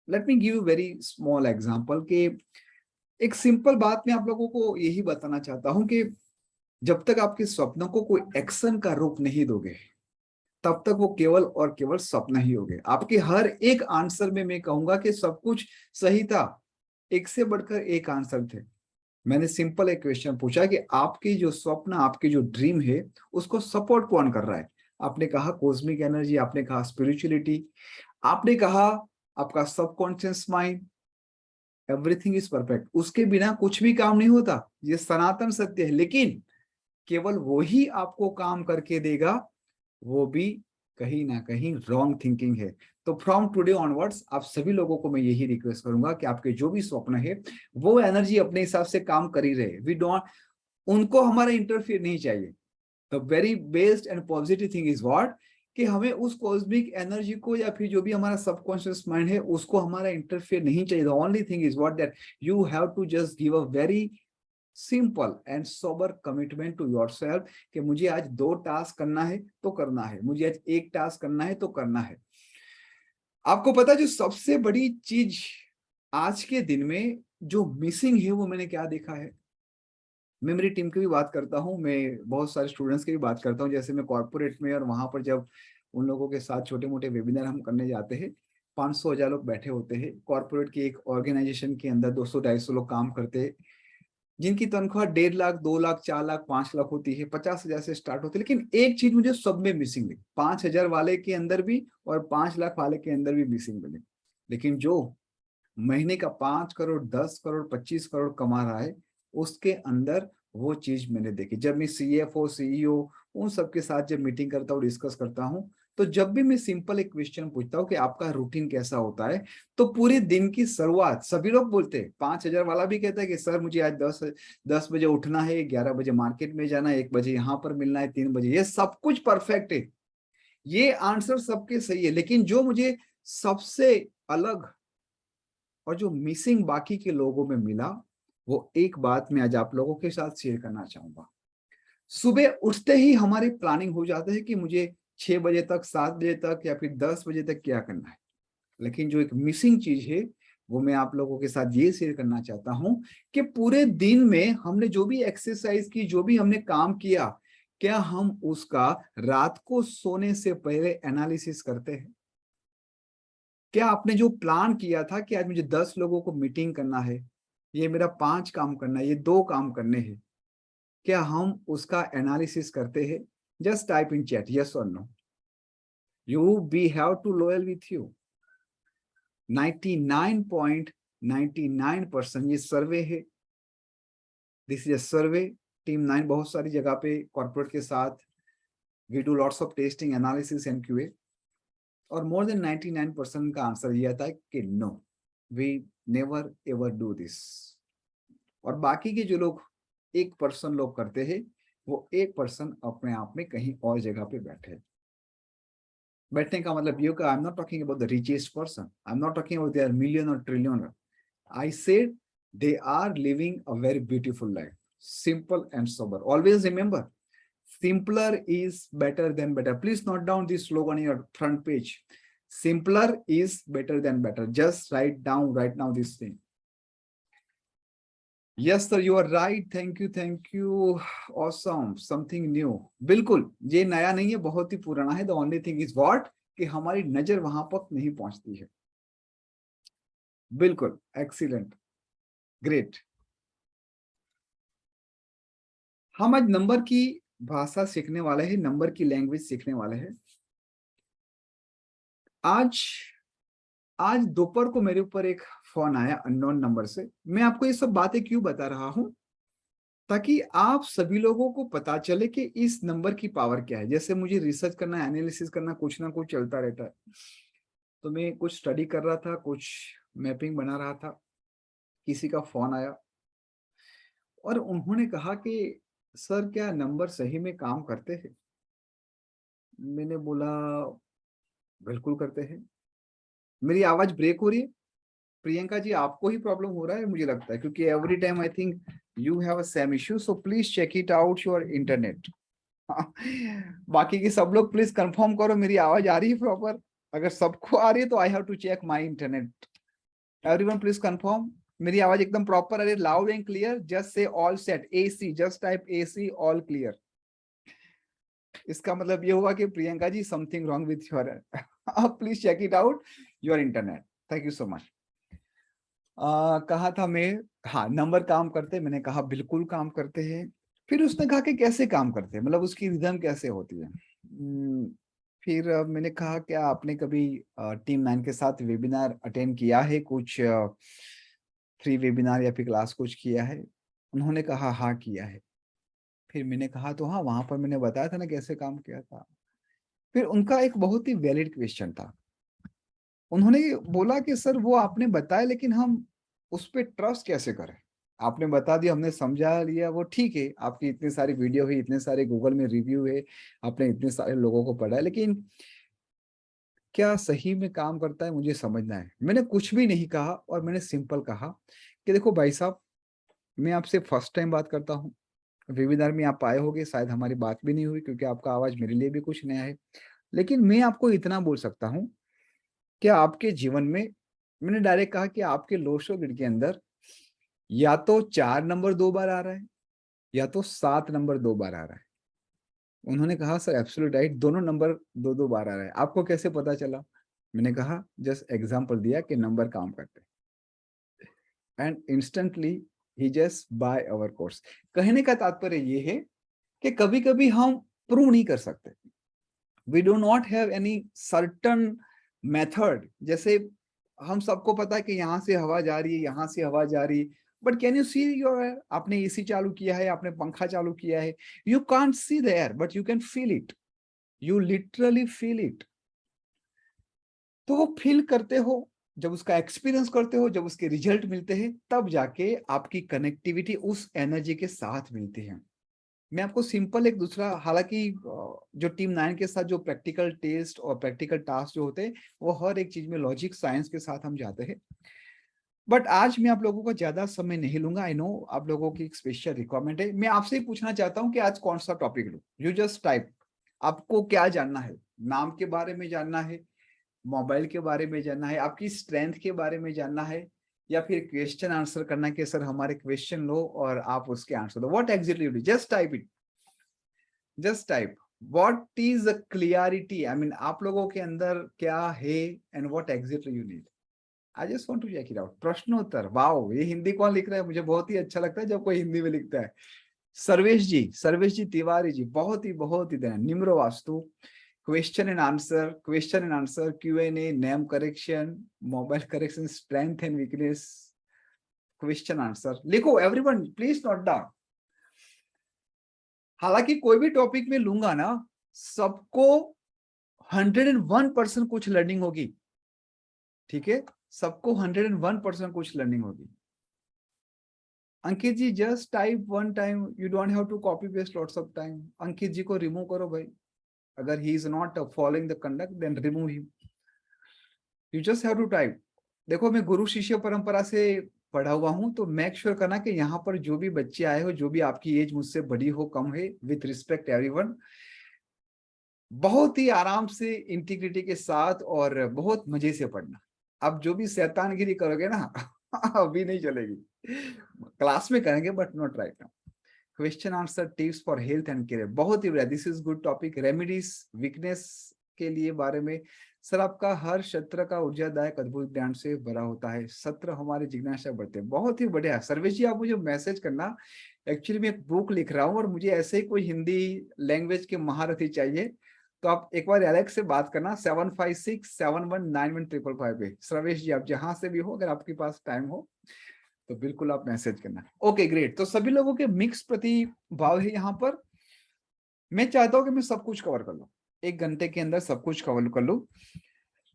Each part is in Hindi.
Let me give you very small example कि एक सिंपल बात मैं आप लोगों को यही बताना चाहता हूं कि जब तक आपके स्वप्नों को कोई एक्शन का रूप नहीं दोगे, तब तक वो केवल और केवल स्वप्न ही होंगे। आपके हर एक आंसर में मैं कहूंगा कि सब कुछ सही था, एक से बढ़कर एक आंसर थे। मैंने सिंपल एक क्वेश्चन पूछा कि आपकी जो स्वप्न, आपकी जो ड्रीम है, उसको सपोर्ट कौन कर रहा है? आपने कहा कॉस्मिक एनर्जी, आपने कहा स्पिरिचुअलिटी, आपने कहा आपका subconscious mind. Everything is perfect, उसके बिना कुछ भी काम नहीं होता, ये सनातन सत्य है। लेकिन केवल वो ही आपको काम करके देगा, वो भी कहीं ना कहीं रॉन्ग थिंकिंग है। तो फ्रॉम टुडे ऑनवर्ड्स आप सभी लोगों को मैं यही रिक्वेस्ट करूंगा कि आपके जो भी स्वप्न है, वो एनर्जी अपने हिसाब से काम कर ही रहे। वी डोंट, उनको हमारा इंटरफियर नहीं चाहिए। The very best and positive thing is what, कि हमें उस कॉस्मिक एनर्जी को या फिर जो भी हमारा सबकॉन्शियस माइंड है, उसको हमारा इंटरफियर नहीं चाहिए। The only thing is what, that you have to just give a very simple and sober commitment to yourself कि मुझे आज 2 टास्क करना है तो करना है, मुझे आज 1 टास्क करना है तो करना है। आपको पता है जो सबसे बड़ी चीज आज के दिन में जो मिसिंग है, वो मैंने क्या देखा है? मैं मेरी टीम की भी बात करता हूँ, मैं बहुत सारे स्टूडेंट्स की भी बात करता हूँ। जैसे मैं कॉर्पोरेट में, और वहां पर जब उन लोगों के साथ छोटे मोटे वेबिनार हम करने जाते हैं, 500-1000 लोग बैठे होते हैं। कॉर्पोरेट की एक ऑर्गेनाइजेशन के अंदर 200-250 लोग काम करते हैं, जिनकी तनख्वाह 1.5 लाख, 2 लाख, 4 लाख, 5 लाख होती है, 50,000 से स्टार्ट होती है। लेकिन एक चीज मुझे सब में मिसिंग मिली, 5,000 वाले के अंदर भी और 5 लाख वाले के अंदर भी मिसिंग मिली। लेकिन जो महीने का 5 करोड़, 10 करोड़, 25 करोड़ कमा रहा है, उसके अंदर वो चीज मैंने देखी। जब मैं सीएफओ, सीईओ उन सबके साथ जब मीटिंग करता हूँ, डिस्कस करता हूँ, तो जब भी मैं सिंपल एक क्वेश्चन पूछता हूँ कि आपका रूटीन कैसा होता है, तो पूरे दिन की शुरुआत सभी लोग बोलते हैं। 5,000 वाला भी कहता है कि सर मुझे आज 10 बजे उठना है, 11 बजे मार्केट में जाना है, 1 बजे यहाँ पर मिलना है, 3 बजे, ये सब कुछ परफेक्ट है। ये आंसर सबके सही है। लेकिन जो मुझे सबसे अलग और जो मिसिंग बाकी के लोगों में मिला, वो एक बात मैं आज आप लोगों के साथ शेयर करना चाहूंगा। सुबह उठते ही हमारी प्लानिंग हो जाता है कि मुझे 6 बजे तक, 7 बजे तक या फिर 10 बजे तक क्या करना है। लेकिन जो एक मिसिंग चीज है, वो मैं आप लोगों के साथ ये शेयर करना चाहता हूं कि पूरे दिन में हमने जो भी एक्सरसाइज की, जो भी हमने काम किया, क्या हम उसका रात को सोने से पहले एनालिसिस करते हैं? क्या आपने जो प्लान किया था कि आज मुझे 10 लोगों को मीटिंग करना है, ये मेरा 5 काम करना है, ये 2 काम करने हैं, क्या हम उसका एनालिसिस करते हैं? Just type in chat yes और no. You we have to loyal with you. 99.99% ये सर्वे है। This is a survey. Team 9 बहुत सारी जगह पे कॉर्पोरेट के साथ we do lots of testing, analysis and QA, और मोर देन 99% का आंसर ये आता है कि no, we never ever do this. और बाकी के जो लोग 1% लोग करते हैं, वो 1% अपने आप में कहीं और जगह पे बैठे। बैठने का मतलब ये, I am not talking about the richest person, I am not talking about their million और trillion. I said they are living a very beautiful life, simple and sober. Always remember, simpler is better than better. Please note down this slogan on your front page. Simpler is better than better. Just write down right now this thing. Yes sir, you are right. Thank you, thank you. Awesome, something new. बिल्कुल ये नया नहीं है, बहुत ही पुराना है। The only thing is what, कि हमारी नजर वहां तक नहीं पहुंचती है। बिल्कुल, एक्सीलेंट, ग्रेट। हम आज नंबर की भाषा सीखने वाले हैं, नंबर की लैंग्वेज सीखने वाले हैं। आज आज दोपहर को मेरे ऊपर एक फोन आया अननोन नंबर से। मैं आपको ये सब बातें क्यों बता रहा हूं, ताकि आप सभी लोगों को पता चले कि इस नंबर की पावर क्या है। जैसे मुझे रिसर्च करना, एनालिसिस करना, कुछ ना कुछ चलता रहता है। तो मैं कुछ स्टडी कर रहा था, कुछ मैपिंग बना रहा था, किसी का फोन आया और उन्होंने कहा कि सर क्या नंबर सही में काम करते हैं? मैंने बोला बिल्कुल करते हैं। मेरी आवाज ब्रेक हो रही है? प्रियंका जी आपको ही प्रॉब्लम हो रहा है मुझे लगता है, क्योंकि every time I think you have a same issue, so please check it out your internet. बाकी के सब लोग प्लीज कंफर्म करो मेरी आवाज आ रही है प्रॉपर। अगर सबको आ रही है तो I have to check my internet. Everyone please confirm, मेरी आवाज एकदम प्रॉपर आ रही है, loud and clear? Just say all set, AC, just type AC, all clear. इसका मतलब ये हुआ कि Priyanka ji something wrong with your आप please check it out your internet. Thank you so much. कहा था मैं, हाँ नंबर काम करते, मैंने कहा बिल्कुल काम करते हैं। फिर उसने कहा कि कैसे काम करते हैं, मतलब उसकी रिदम कैसे होती है। फिर मैंने कहा क्या आपने कभी टीम 9 के साथ वेबिनार अटेंड किया है, कुछ फ्री वेबिनार या फिर क्लास कुछ किया है? उन्होंने कहा हाँ किया है। फिर मैंने कहा तो हाँ वहां पर मैंने बताया था ना कैसे काम किया था। फिर उनका एक बहुत ही वैलिड क्वेश्चन था। उन्होंने बोला कि सर वो आपने बताया लेकिन हम उस पर ट्रस्ट कैसे करें? आपने बता दिया, हमने समझा लिया, वो ठीक है, आपकी इतनी सारी वीडियो है, इतने सारे गूगल में रिव्यू है, आपने इतने सारे लोगों को पढ़ा है, लेकिन क्या सही में काम करता है मुझे समझना है। मैंने कुछ भी नहीं कहा और मैंने सिंपल कहा कि देखो भाई साहब, मैं आपसे फर्स्ट टाइम बात करता हूँ, वेबिनार में आप आए होगे, शायद हमारी बात भी नहीं हुई क्योंकि आपका आवाज मेरे लिए भी कुछ नया है, लेकिन मैं आपको इतना बोल सकता हूँ कि आपके जीवन में, मैंने डायरेक्ट कहा कि आपके लोशो ग्रिड के अंदर या तो 4 नंबर 2 बार आ रहा है या तो 7 नंबर 2 बार आ रहा है। उन्होंने कहा सर एब्सोल्यूट राइट, दोनों नंबर 2 2 बार आ रहा है, आपको कैसे पता चला? मैंने कहा जस्ट एग्जांपल दिया कि नंबर काम करते हैं, एंड इंस्टेंटली ही जस्ट बाय आवर कोर्स। कहने का तात्पर्य ये है कि कभी कभी हम प्रूव नहीं कर सकते, we do not have any certain method. जैसे हम सबको पता है कि यहाँ से हवा जा रही है, यहाँ से हवा जा रही है, but can you see your air? आपने एसी चालू किया है, आपने पंखा चालू किया है, you can't see the air but you can feel it, you literally feel it. तो वो फील करते हो, जब उसका एक्सपीरियंस करते हो, जब उसके रिजल्ट मिलते हैं, तब जाके आपकी कनेक्टिविटी उस एनर्जी के साथ मिलती है। मैं आपको सिंपल एक दूसरा, हालांकि जो टीम 9 के साथ जो प्रैक्टिकल टेस्ट और प्रैक्टिकल टास्क जो होते हैं, वो हर एक चीज में लॉजिक साइंस के साथ हम जाते हैं, बट आज मैं आप लोगों को ज्यादा समय नहीं लूंगा। आई नो आप लोगों की एक स्पेशल रिक्वायरमेंट है। मैं आपसे ही पूछना चाहता हूँ कि आज कौन सा टॉपिक लूं? यू जस्ट टाइप, आपको क्या जानना है? नाम के बारे में जानना है, मोबाइल के बारे में जानना है, आपकी स्ट्रेंथ के बारे में जानना है, या फिर क्वेश्चन आंसर करना है कि सर हमारे क्वेश्चन लो और आप उसके आंसर दो? What exactly you do? Just type it, just type what is the clarity, I mean आप लोगों के अंदर क्या है and what exactly you need. I just want to check it out. प्रश्नोत्तर, वाओ, ये हिंदी कौन लिख रहा है? मुझे बहुत ही अच्छा लगता है जब कोई हिंदी में लिखता है। सर्वेश जी, सर्वेश जी तिवारी जी, बहुत ही धन्यवाद। Nimro Vastu, question and answer, Q&A, name correction, mobile correction, strength and weakness, question answer लिखो। Everyone please note down. हालांकि कोई भी टॉपिक में लूंगा ना, सबको 101% कुछ लर्निंग होगी, ठीक है? सबको 101% कुछ लर्निंग होगी। Ankit ji just type one time, you don't have to copy paste lots of time. Ankit ji को रिमूव करो भाई, अगर he is not following the conduct then remove him, you just have to type. देखो मैं गुरु शिष्य परंपरा से पढ़ा हुआ हूं, तो मेक श्योर करना कि यहाँ पर जो भी बच्चे आए हो, जो भी आपकी एज मुझसे बड़ी हो कम है, विथ रिस्पेक्ट एवरीवन, बहुत ही आराम से इंटीग्रिटी के साथ और बहुत मजे से पढ़ना। अब जो भी शैतानगिरी करोगे ना अभी नहीं चलेगी, क्लास में करेंगे but not right now. Question answer tips for health and care, बहुत ही बढ़िया, this is good topic. Remedies weakness के लिए बारे में, सर आपका हर सत्र का ऊर्जादायक अद्भुत ज्ञान से भरा होता है, सत्र हमारे जिज्ञासा बढ़ते हैं। बहुत ही बढ़िया सर्वेश जी, आप मुझे मैसेज करना। एक्चुअली मैं एक बुक लिख रहा हूँ और मुझे ऐसे ही कोई हिंदी लैंग्वेज के महारथी चाहिए, तो आप एक बार एलेक्स से बात करना 7567191555 पे। सर्वेश जी आप जहां से भी हो, अगर आपके पास टाइम हो तो बिल्कुल आप मैसेज करना। ओके ग्रेट, तो सभी लोगों के मिक्स प्रतिभाव है यहाँ पर। मैं चाहता हूं कि मैं सब कुछ कवर कर लूं, 1 घंटे के अंदर सब कुछ कवर कर लूं,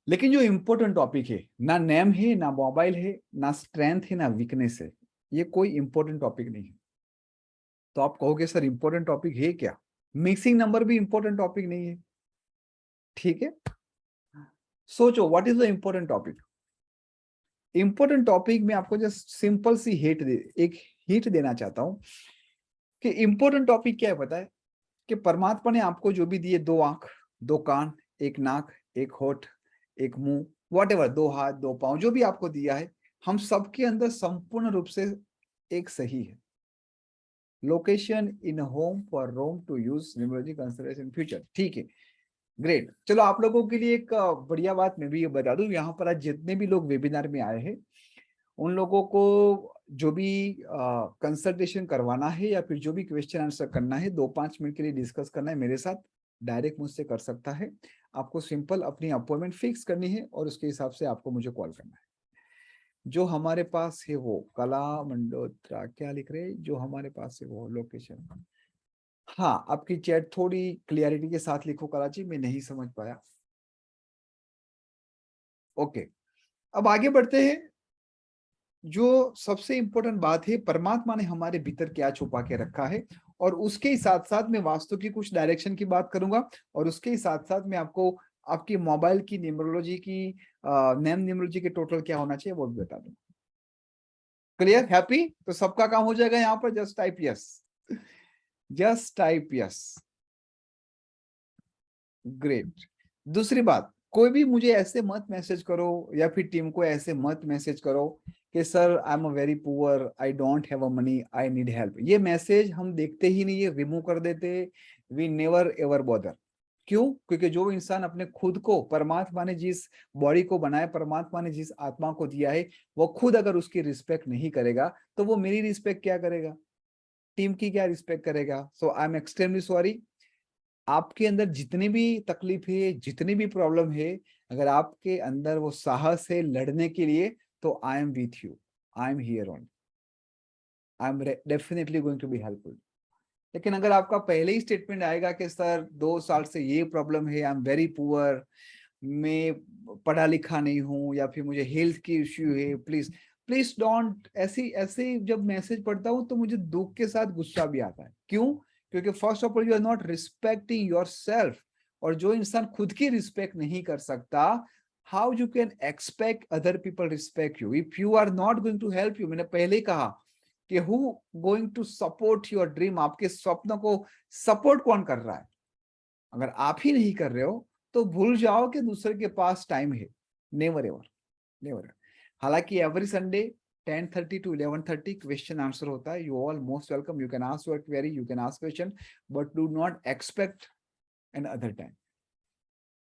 लेकिन जो इंपॉर्टेंट टॉपिक है, ना नेम है, ना मोबाइल है, ना स्ट्रेंथ है, ना वीकनेस है, ये कोई इंपॉर्टेंट टॉपिक नहीं है। तो आप कहोगे सर इंपॉर्टेंट टॉपिक है क्या? मिक्सिंग नंबर भी इंपॉर्टेंट टॉपिक नहीं है, ठीक है? सोचो what is the important topic. Important topic में आपको जस्ट सिंपल सी एक हिट देना चाहता हूं कि इंपॉर्टेंट टॉपिक क्या है पता है? कि परमात्मा ने आपको जो भी दिए, 2 आंख, 2 कान, 1 नाक, 1 होठ, एक मुंह, वॉटेवर, दो हाथ दो पांव, जो भी आपको दिया है, हम सबके अंदर संपूर्ण रूप से एक सही है। Location in home for room to use numerology consideration future, ठीक है, ग्रेट। चलो आप लोगों के लिए एक बढ़िया बात मैं भी ये बता दूं, यहाँ पर आज जितने भी लोग वेबिनार में आए हैं उन लोगों को जो भी कंसल्टेशन करवाना है या फिर जो भी क्वेश्चन आंसर करना है 2-5 मिनट के लिए डिस्कस करना है मेरे साथ, डायरेक्ट मुझसे कर सकता है। आपको सिंपल अपनी अपॉइंटमेंट फिक्स करनी है और उसके हिसाब से आपको मुझे कॉल करना है। जो हमारे पास है वो कला मंडोत्रा, क्या लिख रहे हैं, जो हमारे पास है वो लोकेशन। हाँ, आपकी चैट थोड़ी क्लियरिटी के साथ लिखो कराची, मैं नहीं समझ पाया। ओके, अब आगे बढ़ते हैं। जो सबसे इंपॉर्टेंट बात है, परमात्मा ने हमारे भीतर क्या छुपा के रखा है, और उसके ही साथ साथ मैं वास्तु की कुछ डायरेक्शन की बात करूंगा, और उसके ही साथ साथ मैं आपको आपकी मोबाइल की न्यूमरोलॉजी की नेम न्यूमरोलॉजी के टोटल क्या होना चाहिए वो भी बता दूंगा। Clear, happy? तो सबका काम हो जाएगा यहाँ पर, just type yes, just type yes, great. दूसरी बात, कोई भी मुझे ऐसे मत मैसेज करो या फिर टीम को ऐसे मत मैसेज करो कि sir I am a very poor, I don't have a money, I need help. ये मैसेज हम देखते ही नहीं है, रिमूव कर देते, वी नेवर एवर बॉदर। क्यों? क्योंकि जो इंसान अपने खुद को, परमात्मा ने जिस बॉडी को बनाया, परमात्मा ने जिस आत्मा को दिया है, वो खुद अगर उसकी रिस्पेक्ट नहीं करेगा तो वो मेरी रिस्पेक्ट क्या करेगा, टीम की क्या रिस्पेक्ट करेगा। सो आई एम एक्सट्रीमली सॉरी। आपके अंदर जितनी भी तकलीफ है, जितनी भी प्रॉब्लम है, अगर आपके अंदर वो साहस है लड़ने के लिए, तो I am with you, I am here on, I am definitely going to be helpful. लेकिन अगर आपका पहले ही स्टेटमेंट आएगा कि सर 2 साल से ये प्रॉब्लम है, आई एम वेरी पुअर, मैं पढ़ा लिखा नहीं हूँ, या फिर मुझे हेल्थ की इश्यू है, प्लीज प्लीज डोंट, ऐसी ऐसे जब मैसेज पढ़ता हूँ तो मुझे दुख के साथ गुस्सा भी आता है। क्यों? क्योंकि first of all you are not respecting your self, और जो इंसान खुद की रिस्पेक्ट नहीं कर सकता, how you can expect other people respect you if you are not going to help you. मैंने पहले ही कहा कि who going to support your dream, आपके स्वप्न को सपोर्ट कौन कर रहा है? अगर आप ही नहीं कर रहे हो तो भूल जाओ कि दूसरे के पास टाइम है, नेवर एवर, नेवर। हालांकि every Sunday 10:30 to 11:30 question answer होता है, you all most welcome, you can ask your query, you can ask question, but do not expect an other time.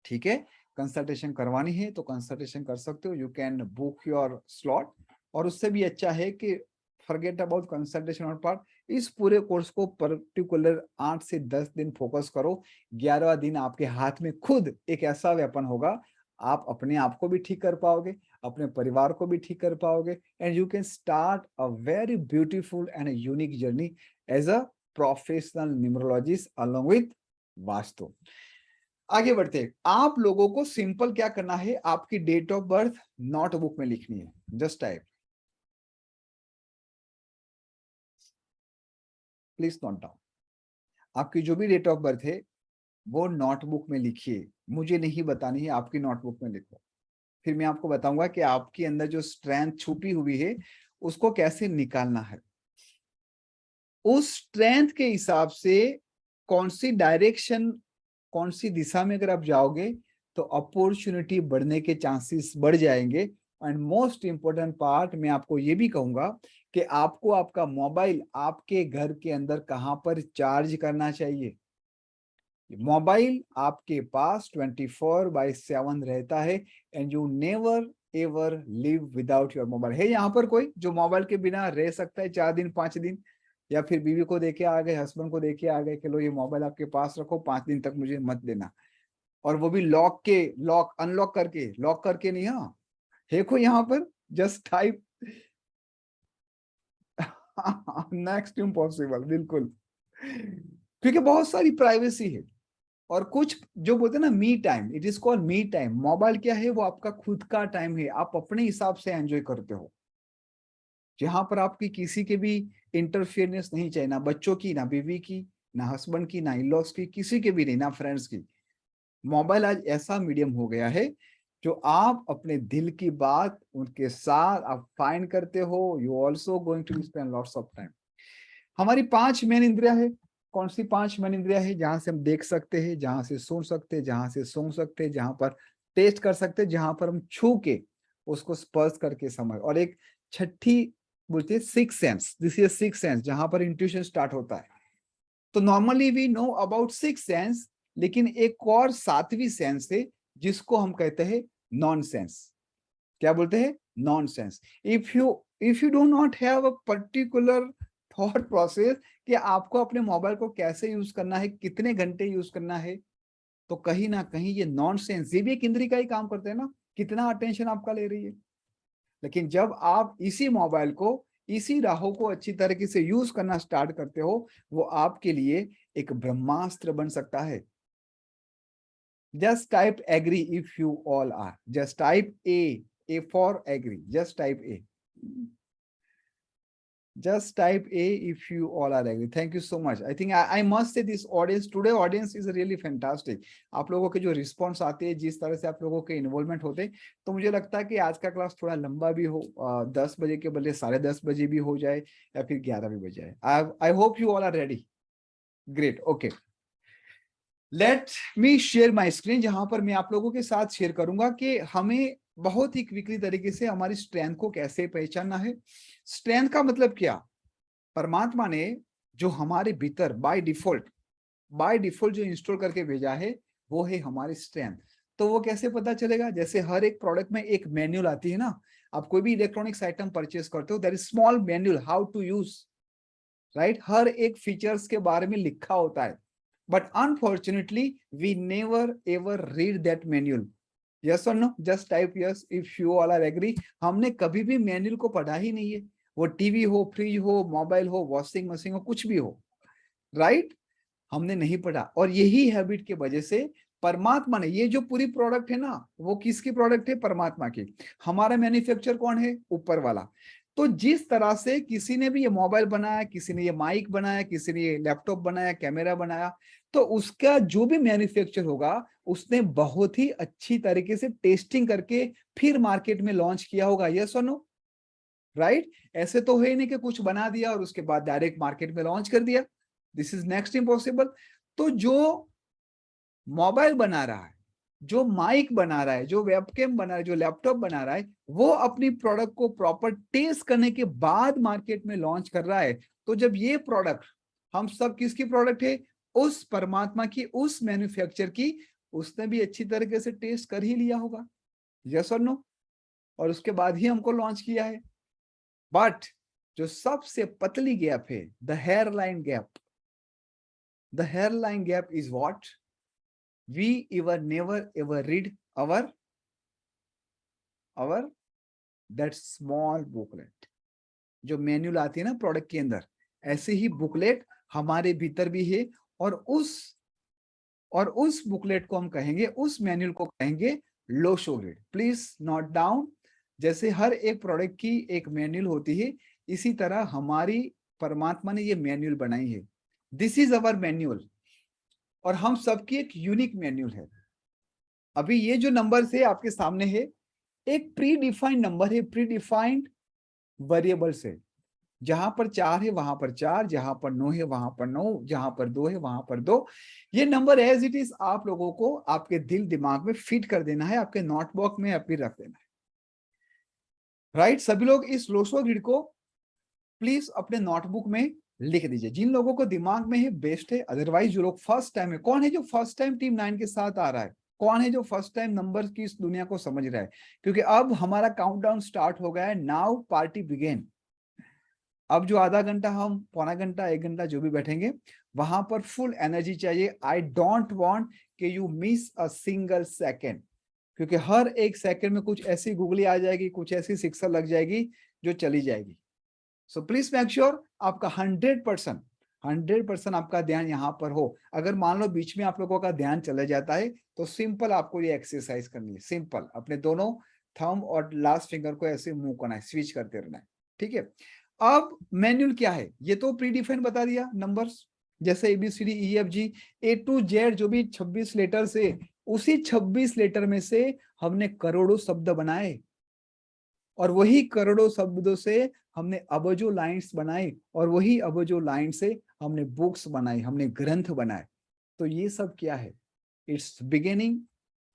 ठीक है, कंसल्टेशन करवानी है तो कंसल्टेशन कर सकते हो, you can book your slot. और उससे भी अच्छा है कि फॉरगेट अबाउट कंसल्टेशन और पार्ट, इस पूरे कोर्स को पर्टिकुलर 8 से 10 दिन फोकस करो। 11वां दिन आपके हाथ में खुद एक ऐसा वेपन होगा, आप अपने आप को भी ठीक कर पाओगे, अपने परिवार को भी ठीक कर पाओगे, and you can start a very beautiful and unique journey as a professional numerologist along with vastu. आगे बढ़ते हैं। आप लोगों को सिंपल क्या करना है, आपकी डेट ऑफ बर्थ नोटबुक में लिखनी है, just type, please note down. आपकी जो भी डेट ऑफ बर्थ है वो नोटबुक में लिखिए, मुझे नहीं बतानी है, आपकी नोटबुक में लिखो। फिर मैं आपको बताऊंगा कि आपके अंदर जो स्ट्रेंथ छुपी हुई है उसको कैसे निकालना है। उस स्ट्रेंथ के हिसाब से कौन सी डायरेक्शन, कौन सी दिशा में अगर आप जाओगे तो अपॉर्चुनिटी बढ़ने के चांसेस बढ़ जाएंगे। एंड मोस्ट इंपॉर्टेंट पार्ट मैं आपको ये भी कहूंगा कि आपको आपका मोबाइल आपके घर के अंदर कहां पर चार्ज करना चाहिए। मोबाइल आपके पास 24/7 रहता है, and you never ever live without your mobile. है यहाँ पर कोई जो मोबाइल के बिना रह सकता है 4 दिन 5 दिन? या फिर बीवी को देके आ गए, हस्बैंड को देके आ गए कि लो ये मोबाइल आपके पास रखो, 5 दिन तक मुझे मत देना, और वो भी लॉक के, लॉक अनलॉक करके, लॉक करके नहीं। हाँ, है कोई यहाँ पर? जस्ट टाइप नेक्स्ट इम्पॉसिबल, बिल्कुल, क्योंकि बहुत सारी प्राइवेसी है। और कुछ जो बोलते हैं ना me time, it is called me time. Mobile क्या है, वो आपका खुद का टाइम है, आप अपने हिसाब से एंजॉय करते हो, जहां पर आपकी किसी के भी इंटरफियरेंस नहीं चाहिए, ना बच्चों की, ना बीवी की, ना हस्बैंड की, ना इन-लॉज की, किसी के भी नहीं, ना फ्रेंड्स की। मोबाइल आज ऐसा मीडियम हो गया है जो आप अपने दिल की बात उनके साथ आप फाइंड करते हो, you also going to spend lots of time. हमारी 5 मेन इंद्रिया है। कौन सी 5 मेन इंद्रिया है? जहां से हम देख सकते हैं, जहां से सुन सकते हैं, जहां से सूंघ सकते हैं, जहां पर टेस्ट कर सकते हैं, जहां पर हम छू के उसको स्पर्श करके समझ। और एक छठी बोलते हैं six sense, this is six sense, जहां पर इंट्यूशन स्टार्ट होता है। तो normally we know about six sense, लेकिन एक और सातवीं सेंस है जिसको हम कहते हैं नॉन सेंस। क्या बोलते हैं? Non sense. If you do not have a particular thought process कि आपको अपने मोबाइल को कैसे यूज करना है, कितने घंटे यूज करना है, तो कहीं ना कहीं ये नॉन सेंस, ये भी एक इंद्री का ही काम करते हैं ना, कितना अटेंशन आपका ले रही है। लेकिन जब आप इसी मोबाइल को, इसी राहों को अच्छी तरीके से यूज करना स्टार्ट करते हो, वो आपके लिए एक ब्रह्मास्त्र बन सकता है। Just type agree if you all are, just type A for agree, just type A, just type A if you all are agree. Thank you so much. I think I must say this audience today, audience is really fantastic. आप लोगों के जो रिस्पॉन्स आते हैं, जिस तरह से आप लोगों के इन्वॉल्वमेंट होते हैं, तो मुझे लगता है कि आज का क्लास थोड़ा लंबा भी हो, 10 बजे के बदले 10:30 बजे भी हो जाए, या फिर 11 भी बज जाए। I hope you all are ready. Great, okay. Let me share my screen, जहां पर मैं आप लोगों के साथ शेयर करूंगा कि हमें बहुत ही क्विकली तरीके से हमारी स्ट्रेंथ को कैसे पहचानना है। स्ट्रेंथ का मतलब क्या? परमात्मा ने जो हमारे भीतर बाय डिफॉल्ट जो इंस्टॉल करके भेजा है, वो है हमारी स्ट्रेंथ। तो वो कैसे पता चलेगा? जैसे हर एक प्रोडक्ट में एक मैनुअल आती है ना, आप कोई भी इलेक्ट्रॉनिक्स आइटम परचेस करते हो, there is small manual how to use, right? हर एक फीचर्स के बारे में लिखा होता है, but unfortunately we never ever read that manual. Yes और no? Just type yes if you all are agree. हमने कभी भी मैनुअल को पढ़ा ही नहीं है, वो टीवी हो, फ्रिज हो, मोबाइल हो, वॉशिंग मशीन हो, कुछ भी हो, राइट? हमने नहीं पढ़ा। और यही हैबिट की वजह से परमात्मा ने, ये जो पूरी प्रोडक्ट है ना, वो किसकी प्रोडक्ट है? परमात्मा की। हमारा मैन्युफैक्चर कौन है? ऊपर वाला। तो जिस तरह से किसी ने भी ये मोबाइल बनाया, किसी ने ये माइक बनाया, किसी ने ये लैपटॉप बनाया, कैमरा बनाया, तो उसका जो भी मैन्युफैक्चर होगा, उसने बहुत ही अच्छी तरीके से टेस्टिंग करके फिर मार्केट में लॉन्च किया होगा। यस और नो? राइट? ऐसे तो है ही नहीं कि कुछ बना दिया और उसके बाद डायरेक्ट मार्केट में लॉन्च कर दिया। This is next impossible. तो जो मोबाइल बना रहा है, जो माइक बना रहा है, जो वेबकैम बना रहा है, जो लैपटॉप बना रहा है, वो अपनी प्रोडक्ट को प्रॉपर टेस्ट करने के बाद मार्केट में लॉन्च कर रहा है। तो जब ये प्रोडक्ट, हम सब किसकी प्रोडक्ट है? उस परमात्मा की, उस मैन्युफैक्चर की। उसने भी अच्छी तरीके से टेस्ट कर ही लिया होगा। यस और नो? और उसके बाद ही हमको लॉन्च किया है। बट जो सबसे पतली गैप है, the hairline gap, the hairline gap is what? we never ever read our that small booklet, जो मैनुअल आती है ना प्रोडक्ट के अंदर, ऐसे ही बुकलेट हमारे भीतर भी है। और उस बुकलेट को हम कहेंगे, उस मैनुअल को कहेंगे Lo Shu grid. Please note down. जैसे हर एक प्रोडक्ट की एक मैनुअल होती है, इसी तरह हमारी परमात्मा ने ये मैनुअल बनाई है। दिस इज अवर मैनुअल, और हम सबकी एक यूनिक मैनुअल है। अभी ये जो नंबर है आपके सामने है, एक प्री डिफाइंड नंबर है, प्री डिफाइंड वेरिएबल से। जहां पर 4 है वहां पर 4, जहां पर 9 है वहां पर 9, जहां पर 2 है वहां पर 2। ये नंबर एज इट इज आप लोगों को आपके दिल दिमाग में फिट कर देना है, आपके नोटबुक में अपनी रख देना है, राइट? सभी लोग इस लोशो ग्रिड को प्लीज अपने नोटबुक में लिख दीजिए। जिन लोगों को दिमाग में है बेस्ट है, अदरवाइज जो लोग फर्स्ट टाइम है, कौन है जो फर्स्ट टाइम टीम 9 के साथ आ रहा है? कौन है जो फर्स्ट टाइम नंबर की इस दुनिया को समझ रहा है? क्योंकि अब हमारा काउंटडाउन स्टार्ट हो गया है। Now party begin. अब जो आधा घंटा, हम पौना घंटा, 1 घंटा जो भी बैठेंगे, वहां पर फुल एनर्जी चाहिए। आई डोंट वांट कि you miss a single second, क्योंकि हर एक सेकेंड में कुछ ऐसी गूगली आ जाएगी, कुछ ऐसी शिक्षा लग जाएगी जो चली जाएगी। सो प्लीज मेक श्योर आपका 100% आपका ध्यान यहाँ पर हो। अगर मान लो बीच में आप लोगों का ध्यान चला जाता है, तो सिंपल आपको ये एक्सरसाइज करनी है। सिंपल अपने दोनों थंब और लास्ट फिंगर को ऐसे मूव करना है, स्विच करते रहना है, ठीक है? अब मैनुअल क्या है? ये तो प्री डिफाइंड बता दिया नंबर्स, जैसे ABCDEFG A to Z, जो भी 26 लेटर से, उसी 26 लेटर में से हमने करोड़ों शब्द बनाए, और वही करोड़ों शब्दों से हमने अबजो लाइन्स बनाई, और वही अबजो लाइन से हमने बुक्स बनाई, हमने ग्रंथ बनाए। तो ये सब क्या है? It's beginning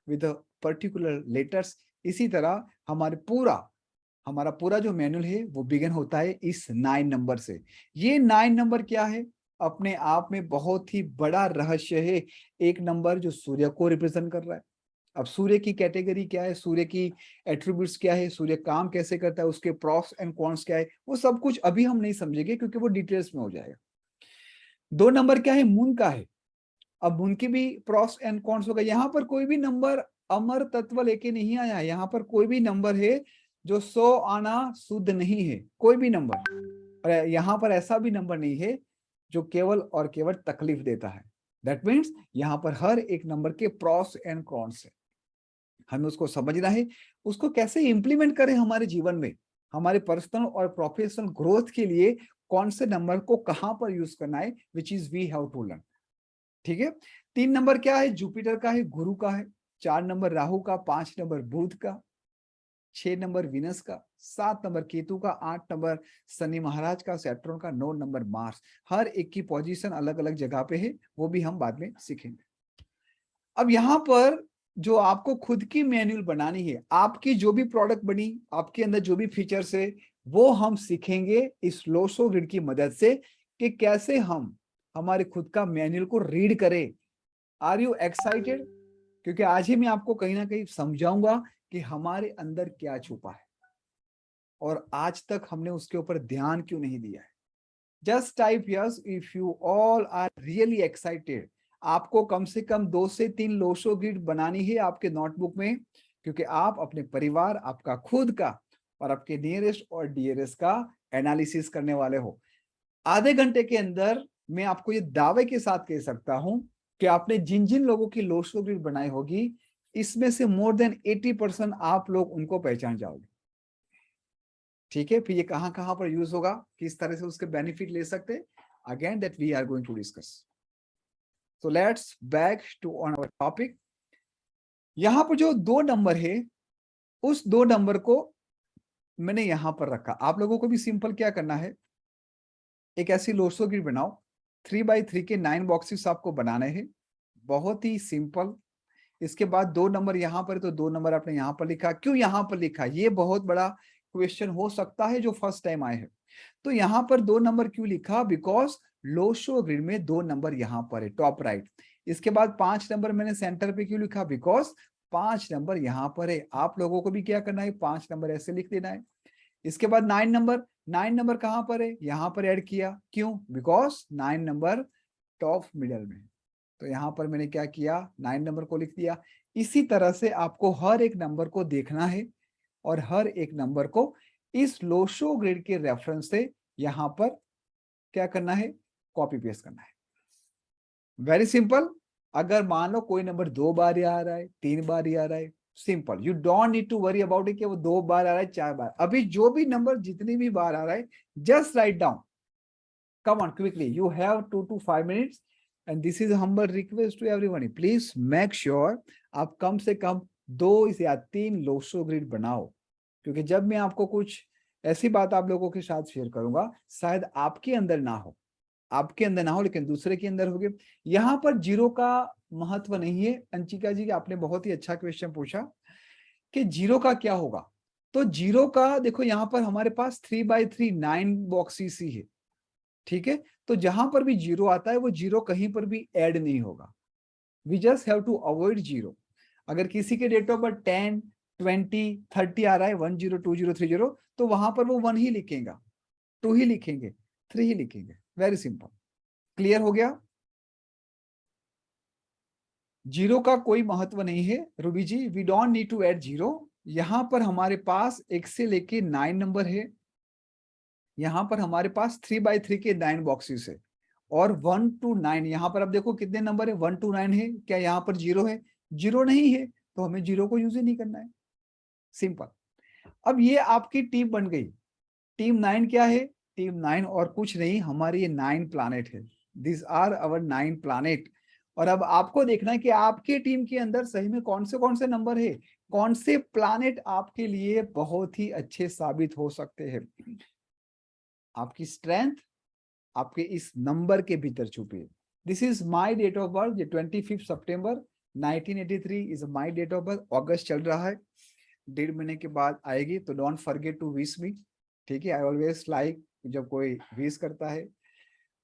with particular letters. इसी तरह हमारा पूरा जो मैनुअल है वो बिगिन होता है इस 9 नंबर से। ये 9 नंबर क्या है? अपने आप में बहुत ही बड़ा रहस्य है। एक नंबर जो सूर्य को रिप्रेजेंट कर रहा है। अब सूर्य की कैटेगरी क्या है, सूर्य की एट्रीब्यूट्स क्या है, सूर्य काम कैसे करता है, उसके प्रॉस एंड कॉन्स क्या है, वो सब कुछ अभी हम नहीं समझेंगे क्योंकि वो डिटेल्स में हो जाएगा। 2 नंबर क्या है? मून का है। अब मून की भी प्रॉस एंड कॉन्स होगा। यहाँ पर कोई भी नंबर अमर तत्व लेके नहीं आया है। यहाँ पर कोई भी नंबर है जो 100 आना शुद्ध नहीं है, कोई भी नंबर। और यहाँ पर ऐसा भी नंबर नहीं है जो केवल और केवल तकलीफ देता है। दैट मीन्स यहाँ पर हर एक नंबर के प्रॉस एंड कॉन्स है। हमें उसको समझना है, उसको कैसे इंप्लीमेंट करें हमारे जीवन में, हमारे पर्सनल और प्रोफेशनल ग्रोथ के लिए कौन से नंबर को कहां पर यूज करना है, which is we have to learn. ठीक है। 3 नंबर क्या है? जुपिटर का है, गुरु का है। 4 नंबर राहु का, 5 नंबर बुध का, 6 नंबर विनस का, 7 नंबर केतु का, 8 नंबर शनि महाराज का, सैटर्न का, 9 नंबर मार्स। हर एक की पोजीशन अलग अलग जगह पे है, वो भी हम बाद में सीखेंगे। अब यहाँ पर जो आपको खुद की मैन्युअल बनानी है, आपकी जो भी प्रोडक्ट बनी, आपके अंदर जो भी फीचर्स है, वो हम सीखेंगे इस लोशो ग्रिड की मदद से कि कैसे हम हमारे खुद का मैन्युअल को रीड करें। Are you excited? क्योंकि आज ही मैं आपको कहीं ना कहीं समझाऊंगा कि हमारे अंदर क्या छुपा है और आज तक हमने उसके ऊपर ध्यान क्यों नहीं दिया है। Just type yes if you all are really excited. आपको कम से कम 2 से 3 लोशो ग्रिड बनानी है आपके नोटबुक में, क्योंकि आप अपने परिवार, आपका खुद का और आपके नियरेस्ट और डियरेस्ट का एनालिसिस करने वाले हो। आधे घंटे के अंदर मैं आपको ये दावे के साथ कह सकता हूं कि आपने जिन जिन लोगों की लोशो ग्रिड बनाई होगी, इसमें से मोर देन 80% आप लोग उनको पहचान जाओगे। ठीक है। फिर ये कहां कहां पर यूज होगा, किस तरह से उसके बेनिफिट ले सकते हैं, again that we are going to discuss. So let's back to on our topic। यहां पर जो 2 नंबर है, उस 2 नंबर को मैंने यहां पर रखा। आप लोगों को भी सिंपल क्या करना है, एक ऐसी लोशो ग्रिड बनाओ। 3x3 के 9 बॉक्सेस आपको बनाने हैं, बहुत ही सिंपल। इसके बाद 2 नंबर यहाँ पर, तो 2 नंबर आपने यहाँ पर लिखा। क्यों यहाँ पर लिखा? ये बहुत बड़ा क्वेश्चन हो सकता है जो फर्स्ट टाइम आए हैं। तो यहाँ पर 2 नंबर क्यों लिखा? बिकॉज लोशो ग्रिड में 2 नंबर यहाँ पर है, टॉप राइट। इसके बाद 5 नंबर मैंने सेंटर पे क्यों लिखा? बिकॉज 5 नंबर यहाँ पर है। आप लोगों को भी क्या करना है? 5 नंबर ऐसे लिख देना है। इसके बाद 9 नंबर कहाँ पर है? यहाँ पर ऐड किया। क्यों? बिकॉज 9 नंबर टॉप मिडल में। तो यहाँ पर मैंने क्या किया? 9 नंबर को लिख दिया। इसी तरह से आपको हर एक नंबर को देखना है और हर एक नंबर को इस लोशो ग्रिड के रेफरेंस से यहाँ पर क्या करना है? कॉपी पेस्ट करना है। Very simple. अगर मान लो कोई नंबर 2 बार आ रहा है, 3 बार आ रहा है, simple, you don't need to worry about it कि वो 2 बार आ रहा है, 4 बार। अभी जो भी नंबर जितनी भी बार आ रहा है, just write down. Come on quickly, you have 2 to 5 minutes and this is a humble request to everyone, please make sure आप कम से कम 2 या 3 लोशो ग्रिड बनाओ। क्योंकि जब मैं आपको कुछ ऐसी बात आप लोगों के साथ शेयर करूंगा, शायद आपके अंदर ना हो, लेकिन दूसरे के अंदर होगे। यहाँ पर जीरो का महत्व नहीं है। अंशिका जी, आपने बहुत ही अच्छा क्वेश्चन पूछा कि जीरो का क्या होगा। तो जीरो का देखो, यहाँ पर हमारे पास 3x3 9 बॉक्सेस ही है। ठीक है। तो जहां पर भी जीरो आता है, वो जीरो कहीं पर भी ऐड नहीं होगा। We just have to avoid zero. अगर किसी के डेट ऑफ बर्थ 10, 20, 30 आ रहा है, 10, 20, 30, तो वहां पर वो 1 ही लिखेगा, 2 ही लिखेंगे, 3 ही लिखेंगे। Very simple. क्लियर हो गया? जीरो का कोई महत्व नहीं है Ruby ji, we don't need to add zero. यहां पर हमारे पास 1 से लेके 9 नंबर है। यहां पर हमारे पास 3x3 के 9 बॉक्सेस है और 1 to 9। यहां पर अब देखो कितने नंबर है, 1 to 9 है। क्या यहाँ पर जीरो है? जीरो नहीं है, तो हमें जीरो को यूज ही नहीं करना है। सिंपल। अब ये आपकी टीम बन गई। टीम 9 क्या है? टीम 9 और कुछ नहीं, हमारे ये 9 प्लानेट है। This are our 9 planet. और अब आपको देखना है कि आपके टीम के अंदर सही में कौन से नंबर है, कौन से प्लानेट आपके लिए बहुत ही अच्छे साबित हो सकते हैं। आपकी स्ट्रेंथ आपके इस नंबर के भीतर छुपी है। This is my date of birth, ये 25 सितंबर 1983 is my date of birth. अगस्त चल रहा है, 1.5 महीने के बाद आएगी, तो don't forget to wish me. ठीक है, आई ऑलवेज लाइक जब कोई विश करता है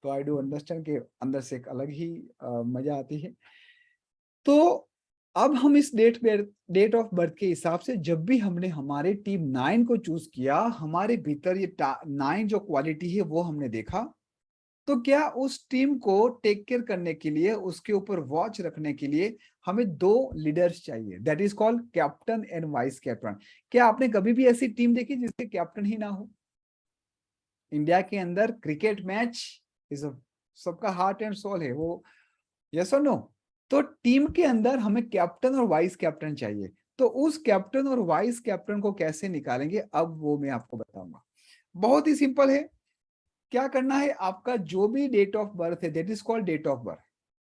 तो आई डू अंडरस्टैंड के अंदर से एक अलग ही मजा आती है। तो अब हम इस डेट ऑफ बर्थ के हिसाब से जब भी हमने हमारे टीम 9 को चूज किया, हमारे भीतर ये 9 जो क्वालिटी है वो हमने देखा, तो क्या उस टीम को टेक केयर करने के लिए, उसके ऊपर वॉच रखने के लिए हमें 2 लीडर्स चाहिए, that is called captain and vice captain. क्या आपने कभी भी ऐसी टीम देखी जिसके कैप्टन ही ना हो? इंडिया के अंदर क्रिकेट मैच इज सबका हार्ट एंड सोल है वो, यस और नो? तो टीम के अंदर हमें कैप्टन और वाइस कैप्टन चाहिए। तो उस कैप्टन और वाइस कैप्टन को कैसे निकालेंगे, अब वो मैं आपको बताऊंगा। बहुत ही सिंपल है। क्या करना है, आपका जो भी डेट ऑफ बर्थ है that is called date of birth.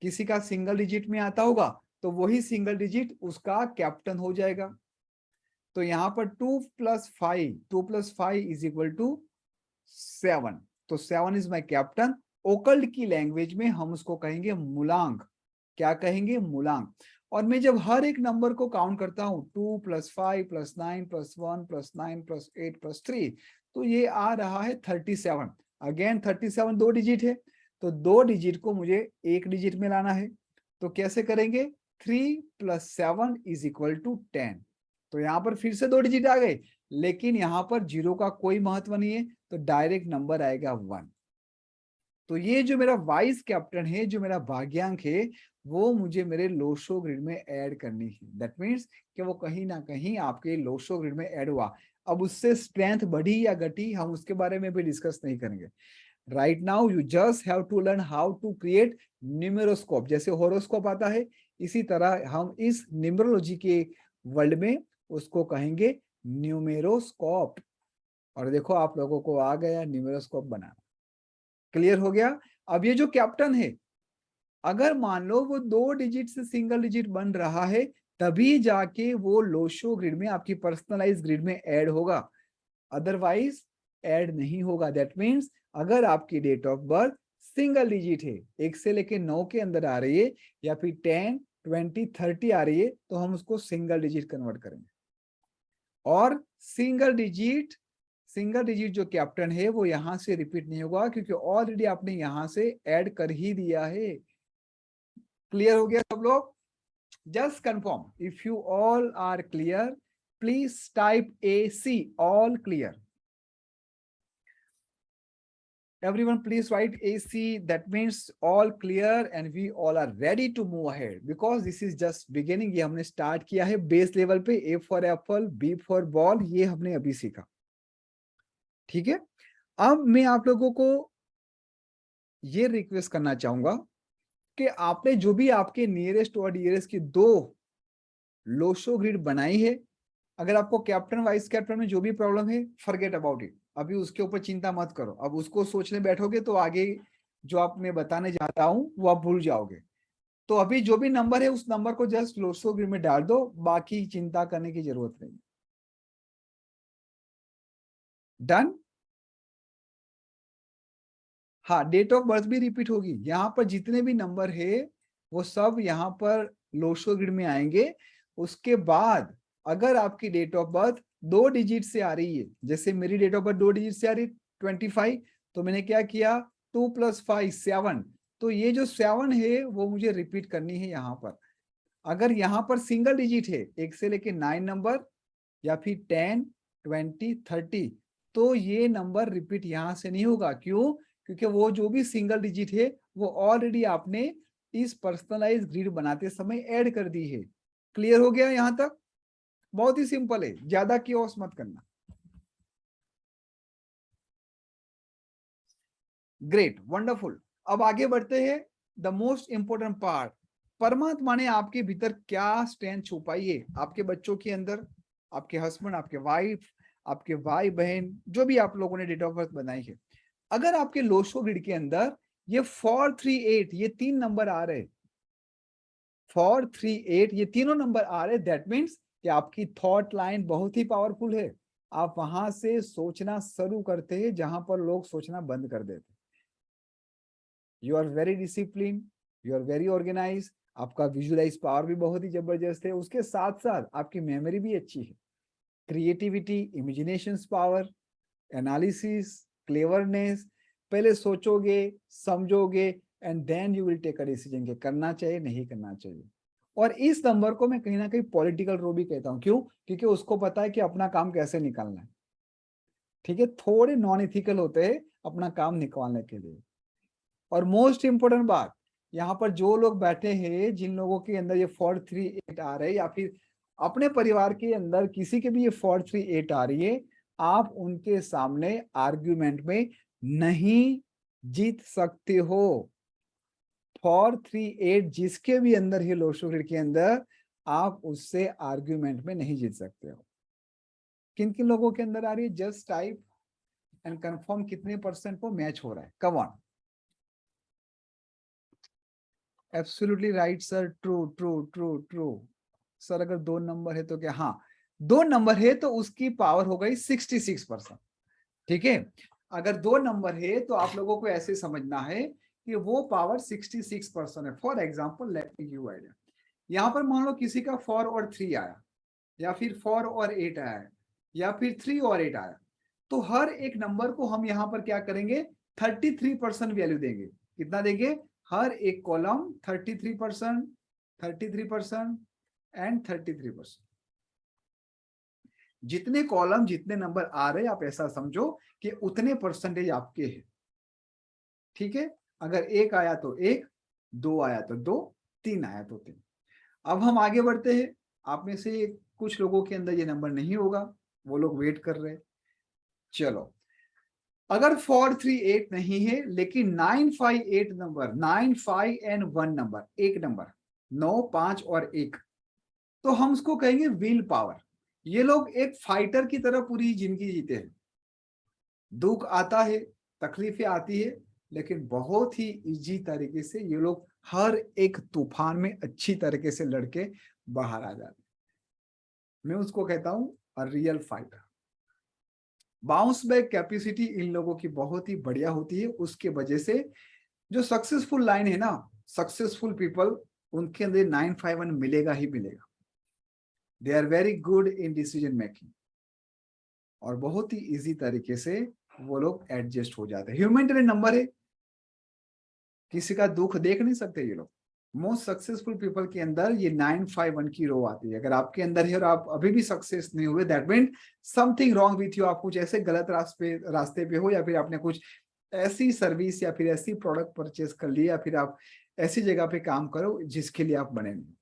किसी का सिंगल डिजिट में आता होगा तो वही सिंगल डिजिट उसका कैप्टन हो जाएगा। तो यहां पर 2 + 5 इज इक्वल टू 7। तो 7 इज माई कैप्टन। ओकल्ट की लैंग्वेज में हम उसको कहेंगे मूलांक। क्या कहेंगे? मूलांक। और मैं जब हर एक नंबर को काउंट करता हूं 2 + 5 + 9 + 1 + 8 + 3, तो ये आ रहा है 37। अगेन 37 2 डिजिट है, तो 2 डिजिट को मुझे एक डिजिट में लाना है। तो कैसे करेंगे? 3 + 7 इज इक्वल टू 10। तो यहां पर फिर से 2 डिजिट आ गए, लेकिन यहां पर जीरो का कोई महत्व नहीं है, तो डायरेक्ट नंबर आएगा 1। तो ये जो मेरा वाइस कैप्टन है, जो मेरा भाग्यांक है, वो मुझे मेरे लोशो ग्रिड में ऐड करनी है। दैट मीन्स कि वो कहीं ना कहीं आपके लोशो ग्रिड में ऐड हुआ। अब उससे स्ट्रेंथ बढ़ी या घटी, हम उसके बारे में भी डिस्कस नहीं करेंगे। Right now you just have to learn how to create numeroscope. जैसे होरोस्कोप आता है, इसी तरह हम इस न्यूमरोलॉजी के वर्ल्ड में उसको कहेंगे न्यूमेरोस्कोप। और देखो आप लोगों को आ गया न्यूमेरोस्कोप बनाना। क्लियर हो गया? अब ये जो कैप्टन है, अगर मान लो वो 2 डिजिट से सिंगल डिजिट बन रहा है, तभी जाके वो लोशो ग्रिड में, आपकी पर्सनलाइज ग्रिड में ऐड होगा, अदरवाइज ऐड नहीं होगा। दैट मीन्स अगर आपकी date of birth single digit है, 1 से लेके 9 के अंदर आ रही है, या फिर 10 20 30 आ रही है, तो हम उसको सिंगल डिजिट कन्वर्ट करेंगे। और सिंगल डिजिट जो कैप्टन है वो यहां से रिपीट नहीं होगा, क्योंकि ऑलरेडी आपने यहां से ऐड कर ही दिया है। क्लियर हो गया सब लोग? Just confirm if you all are clear, please type AC, all clear. Everyone please write AC, that means all clear and we all are ready to move ahead, because this is just beginning। ये हमने स्टार्ट किया है बेस लेवल पे। A for apple, B for ball, ये हमने अभी सीखा। ठीक है, अब मैं आप लोगों को ये रिक्वेस्ट करना चाहूंगा कि आपने जो भी आपके नियरेस्ट और डियरेस्ट की 2 लोशो ग्रिड बनाई है, अगर आपको कैप्टन वाइस कैप्टन में जो भी प्रॉब्लम है, फॉरगेट अबाउट इट, अभी उसके ऊपर चिंता मत करो। अब उसको सोचने बैठोगे तो आगे जो आप मैं बताने जा रहा हूं वो आप भूल जाओगे। तो अभी जो भी नंबर है उस नंबर को जस्ट लोशो ग्रिड में डाल दो, बाकी चिंता करने की जरूरत नहीं। डन? हाँ, डेट ऑफ बर्थ भी रिपीट होगी। यहाँ पर जितने भी नंबर है वो सब यहाँ पर लोशो ग्रिड में आएंगे। उसके बाद अगर आपकी डेट ऑफ बर्थ 2 डिजिट से आ रही है, जैसे मेरी डेट ऑफ बर्थ 2 डिजिट से आ रही है 25, तो मैंने क्या किया 2 + 5 7। तो ये जो 7 है वो मुझे रिपीट करनी है यहाँ पर। अगर यहाँ पर सिंगल डिजिट है 1 से लेके 9 नंबर, या फिर 10 20 30, तो ये नंबर रिपीट यहां से नहीं होगा। क्यों? क्योंकि वो जो भी सिंगल डिजिट है वो ऑलरेडी आपने इस पर्सनलाइज ग्रिड बनाते समय ऐड कर दी है। क्लियर हो गया यहां तक? बहुत ही सिंपल है, ज्यादा कियोस मत करना। Great, wonderful. अब आगे बढ़ते हैं, द मोस्ट इंपोर्टेंट पार्ट। परमात्मा ने आपके भीतर क्या स्ट्रेंथ छुपाई है, आपके बच्चों के अंदर, आपके हस्बैंड, आपके वाइफ, आपके भाई बहन, जो भी आप लोगों ने डेट ऑफ बर्थ बनाई है, अगर आपके लोशो ग्रिड के अंदर ये 438 ये 3 नंबर आ रहे, 438 ये तीनों नंबर आ रहे, दैट मीन्स कि आपकी थॉट लाइन बहुत ही पावरफुल है। आप वहां से सोचना शुरू करते हैं जहां पर लोग सोचना बंद कर देते। You are very discipline, you are very organise, आपका विजुअलाइज पावर भी बहुत ही जबरदस्त है, उसके साथ साथ आपकी मेमोरी भी अच्छी है, creativity, imagination power, analysis, cleverness, पहले सोचोगे, समझोगे and then you will take a decision कि करना चाहिए नहीं करना चाहिए। और इस नंबर को मैं कहीं ना कहीं पॉलिटिकल रो भी कहता हूं। क्यों? क्योंकि उसको पता है कि अपना काम कैसे निकालना है। ठीक है, थोड़े नॉन इथिकल होते हैं अपना काम निकालने के लिए। और मोस्ट इंपोर्टेंट बात, यहाँ पर जो लोग बैठे हैं, जिन लोगों के अंदर ये 438 आ रहे हैं, या फिर अपने परिवार के अंदर किसी के भी ये 438 आ रही है, आप उनके सामने आर्ग्यूमेंट में नहीं जीत सकते हो। 438 जिसके भी अंदर है, लो शुगर के अंदर, आप उससे आर्ग्यूमेंट में नहीं जीत सकते हो। किन किन लोगों के अंदर आ रही है? जस्ट टाइप एंड कंफर्म कितने परसेंट को मैच हो रहा है। Come on. Absolutely right sir, true true true true. Sir अगर 2 नंबर है तो क्या? हाँ, 2 नंबर है तो उसकी पावर हो गई 66%। ठीक है, अगर 2 नंबर है तो आप लोगों को ऐसे समझना है कि वो पावर 66% है। For example let me give idea, यहाँ पर मान लो किसी का 4 और 3 आया, या फिर 4 और 8 आया, या फिर 3 और 8 आया, तो हर एक नंबर को हम यहाँ पर क्या करेंगे? 33% वैल्यू देंगे। कितना देंगे? हर एक कॉलम 33%, 33% एंड 33%। जितने कॉलम जितने नंबर आ रहे हैं, आप ऐसा समझो कि उतने परसेंटेज आपके हैं। ठीक है, अगर 1 आया तो 1, 2 आया तो 2, 3 आया तो 3। अब हम आगे बढ़ते हैं। आप में से कुछ लोगों के अंदर ये नंबर नहीं होगा, वो लोग वेट कर रहे हैं। चलो, अगर 438 नहीं है लेकिन 958 नंबर, 9, 5 एंड 1 नंबर, एक नंबर 9, 5 और 1, तो हम उसको कहेंगे विल पावर। ये लोग एक फाइटर की तरह पूरी जिंदगी जीते हैं। दुख आता है, तकलीफें आती है, लेकिन बहुत ही इजी तरीके से ये लोग हर एक तूफान में अच्छी तरीके से लड़के बाहर आ जाते हैं। मैं उसको कहता हूं a real fighter. Bounce back capacity in लोगों की बहुत ही बढ़िया होती है। उसके वजह से जो सक्सेसफुल लाइन है ना, सक्सेसफुल पीपल, उनके अंदर 951 मिलेगा ही मिलेगा। They are very good in decision making, और बहुत ही इजी तरीके से वो लोग एडजस्ट हो जाते हैं। ह्यूमैनिटेरियन नंबर है, किसी का दुख देख नहीं सकते ये लोग। मोस्ट सक्सेसफुल पीपल के अंदर ये 951 की रो आती है। अगर आपके अंदर है और आप अभी भी सक्सेस नहीं हुए, that mean something wrong with you. आप कुछ ऐसे गलत रास्ते पे हो, या फिर आपने कुछ ऐसी सर्विस या फिर ऐसी प्रोडक्ट परचेज कर ली, या फिर आप ऐसी जगह पे काम करो जिसके लिए आप बने नहीं।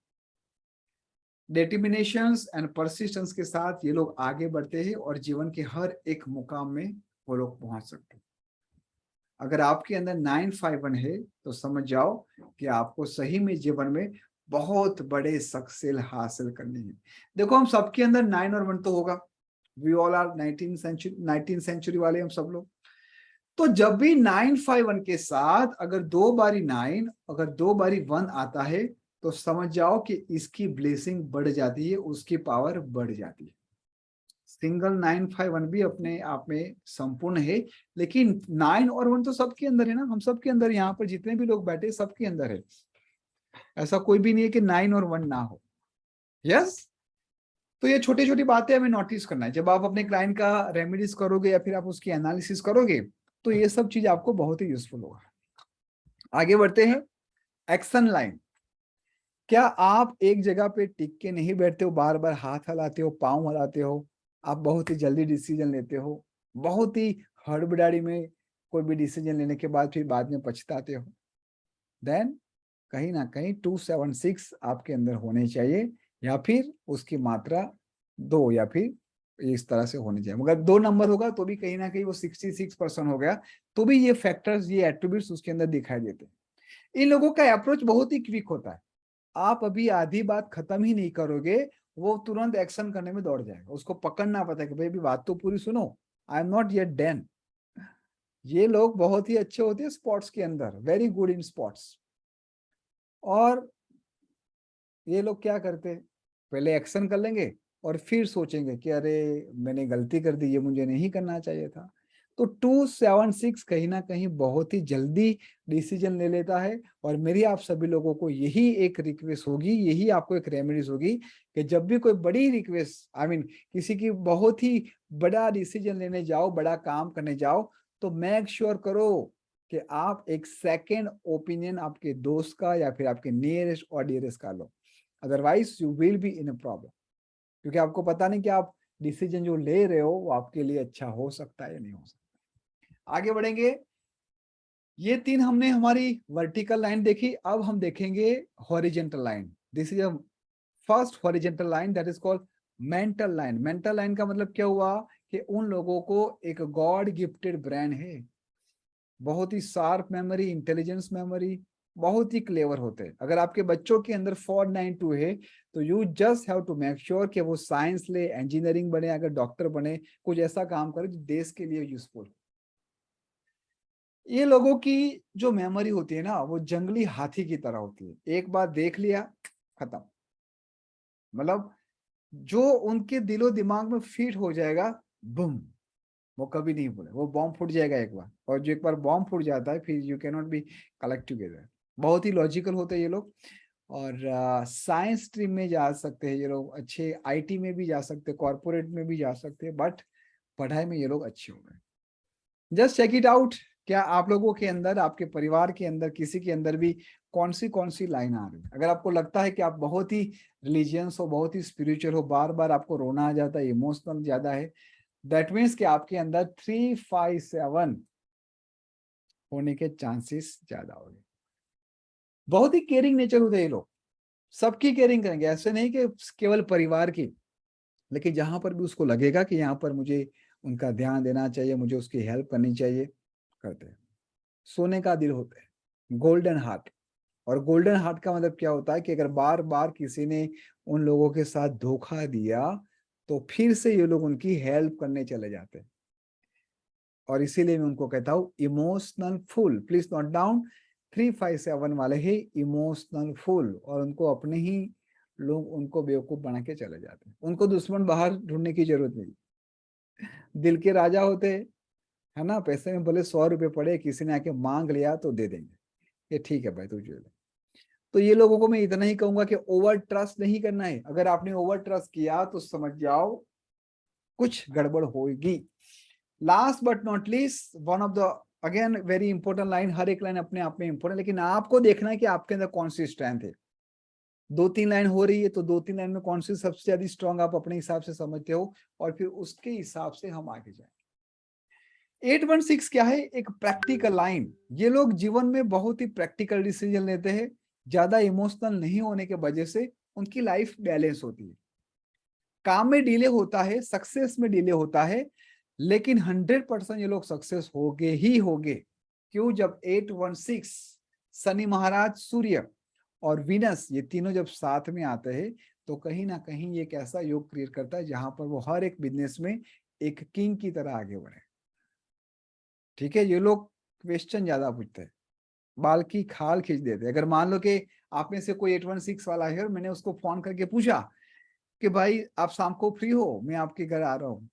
डिटर्मिनेशंस एंड परसिस्टेंस के साथ ये लोग आगे बढ़ते हैं और जीवन के हर एक मुकाम में वो लोग पहुंच सकते हैं। अगर आपके अंदर 951 है तो समझ जाओ कि आपको सही में जीवन में बहुत बड़े सक्सेस हासिल करनी है। देखो, हम सबके अंदर 9 और 1 तो होगा। We all are 19th century वाले हम सब लोग। तो जब भी 951 के साथ अगर 2 बारी 9, अगर 2 बारी 1 आता है, तो समझ जाओ कि इसकी ब्लेसिंग बढ़ जाती है, उसकी पावर बढ़ जाती है। सिंगल 951 भी अपने आप में संपूर्ण है, लेकिन 9 और 1 तो सबके अंदर है ना। हम सबके अंदर, यहाँ पर जितने भी लोग बैठे सबके अंदर है। ऐसा कोई भी नहीं है कि 9 और 1 ना हो। यस, तो ये छोटी छोटी बातें हमें नोटिस करना है। जब आप अपने क्लाइंट का रेमेडीज करोगे या फिर आप उसकी एनालिसिस करोगे, तो ये सब चीज आपको बहुत ही यूजफुल होगा। आगे बढ़ते हैं। Action line. क्या आप एक जगह पे टिक के नहीं बैठते हो, बार बार हाथ हिलाते हो, पाँव हिलाते हो, आप बहुत ही जल्दी डिसीजन लेते हो, बहुत ही हड़बड़ाहट में कोई भी डिसीजन लेने के बाद फिर बाद में पछताते हो, देन कहीं ना कहीं 276 आपके अंदर होने चाहिए, या फिर उसकी मात्रा 2, या फिर इस तरह से होनी चाहिए। मगर 2 नंबर होगा तो भी कहीं ना कहीं वो 66% हो गया, तो भी ये फैक्टर्स, ये एट्रीब्यूट्स उसके अंदर दिखाई देते हैं। इन लोगों का अप्रोच बहुत ही क्विक होता है। आप अभी आधी बात खत्म ही नहीं करोगे, वो तुरंत एक्शन करने में दौड़ जाएगा। उसको पकड़ना पता है कि भाई अभी बात तो पूरी सुनो, आई एम नॉट येट डन। ये लोग बहुत ही अच्छे होते हैं स्पोर्ट्स के अंदर, वेरी गुड इन स्पोर्ट्स। और ये लोग क्या करते हैं, पहले एक्शन कर लेंगे और फिर सोचेंगे कि अरे मैंने गलती कर दी, ये मुझे नहीं करना चाहिए था। तो 276 कहीं ना कहीं बहुत ही जल्दी डिसीजन ले लेता है। और मेरी आप सभी लोगों को यही एक रिक्वेस्ट होगी, यही आपको एक रेमेडीज होगी कि जब भी कोई बड़ी रिक्वेस्ट किसी की बहुत ही बड़ा डिसीजन लेने जाओ, बड़ा काम करने जाओ, तो मेक श्योर करो कि आप एक सेकेंड ओपिनियन आपके दोस्त का या फिर आपके नियरेस्ट और डियरेस्ट का लो, otherwise you will be in a problem. क्योंकि आपको पता नहीं कि आप डिसीजन जो ले रहे हो वो आपके लिए अच्छा हो सकता है या नहीं हो सकता। आगे बढ़ेंगे। ये 3 हमने हमारी वर्टिकल लाइन देखी, अब हम देखेंगे horizontal line. This is a first horizontal line that is called mental line. Mental line का मतलब क्या हुआ कि उन लोगों को एक गॉड गिफ्टेड ब्रेन है, बहुत ही शार्प मेमोरी, इंटेलिजेंस मेमोरी, बहुत ही क्लेवर होते हैं। अगर आपके बच्चों के अंदर 492 है तो you just have to make sure कि वो साइंस ले, इंजीनियरिंग बने, अगर डॉक्टर बने, कुछ ऐसा काम करे जो देश के लिए यूजफुल। ये लोगों की जो मेमोरी होती है ना, वो जंगली हाथी की तरह होती है, एक बार देख लिया खत्म। मतलब जो उनके दिलो दिमाग में फिट हो जाएगा, बुम, वो कभी नहीं भूले। वो बॉम्ब फूट जाएगा एक बार, और जो एक बार बॉम्ब फूट जाता है फिर you can not be collect together. बहुत ही लॉजिकल होते हैं ये लोग। और साइंस स्ट्रीम में जा सकते हैं ये लोग, अच्छे आईटी में भी जा सकते हैं, कॉर्पोरेट में भी जा सकते हैं, बट पढ़ाई में ये लोग अच्छे हो गए। Just check it out. क्या आप लोगों के अंदर, आपके परिवार के अंदर, किसी के अंदर भी कौन सी लाइन आ रही है? अगर आपको लगता है कि आप बहुत ही रिलीजियस हो, बहुत ही स्पिरिचुअल हो, बार बार आपको रोना आ जाता है, इमोशनल ज्यादा है, दैट मीन्स कि आपके अंदर 357 होने के चांसेस ज्यादा हो गए। बहुत ही केयरिंग नेचर होते हैं ये लोग, सबकी केयरिंग करेंगे, ऐसे नहीं कि केवल परिवार की, लेकिन जहां पर भी उसको लगेगा कि यहाँ पर मुझे उनका ध्यान देना चाहिए, मुझे उसकी हेल्प करनी चाहिए, करते हैं। सोने का दिल होता है, गोल्डन हार्ट। और गोल्डन हार्ट का मतलब क्या होता है कि अगर बार बार किसी ने उन लोगों के साथ धोखा दिया तो फिर से ये लोग उनकी हेल्प करने चले जाते हैं। और इसीलिए मैं उनको कहता हूँ emotional full. Please note down, 357 वाले ही इमोशनल फुल, और उनको अपने ही लोग उनको बेवकूफ बना के चले जाते हैं। उनको दुश्मन बाहर ढूंढने की जरूरत नहीं, दिल के राजा होते हैं, है ना। पैसे में भले 100 रुपए पड़े, किसी ने आके मांग लिया तो दे देंगे, ये ठीक है भाई तुझे ले। तो ये लोगों को मैं इतना ही कहूंगा कि ओवर ट्रस्ट नहीं करना है। अगर आपने ओवर ट्रस्ट किया तो समझ जाओ कुछ गड़बड़ होगी। Last but not least, one of the again very important line, हर एक लाइन अपने आप में इंपॉर्टेंट, लेकिन आपको देखना है कि आपके अंदर कौन सी स्ट्रेंथ है। 2-3 लाइन हो रही है तो 2-3 लाइन में कौन सी सबसे ज्यादा स्ट्रांग आप अपने हिसाब से समझते हो, और फिर उसके हिसाब से हम आगे जाए। 816 क्या है? एक प्रैक्टिकल लाइन। ये लोग जीवन में बहुत ही प्रैक्टिकल डिसीजन लेते हैं, ज्यादा इमोशनल नहीं होने के वजह से उनकी लाइफ बैलेंस होती है। काम में डिले होता है, सक्सेस में डिले होता है, लेकिन 100% ये लोग सक्सेस होगे ही होगे। क्यों? जब 816 शनि महाराज, सूर्य और वीनस, ये तीनों जब साथ में आते हैं तो कहीं ना कहीं ये एक ऐसा योग क्रिएट करता है जहां पर वो हर एक बिजनेस में एक किंग की तरह आगे बढ़े। ठीक है, ये लोग क्वेश्चन ज्यादा पूछते हैं, बाल की खाल खींच देते हैं। अगर मान लो कि आप में से कोई 816 वाला है और मैंने उसको फोन करके पूछा कि भाई आप शाम को फ्री हो, मैं आपके घर आ रहा हूँ,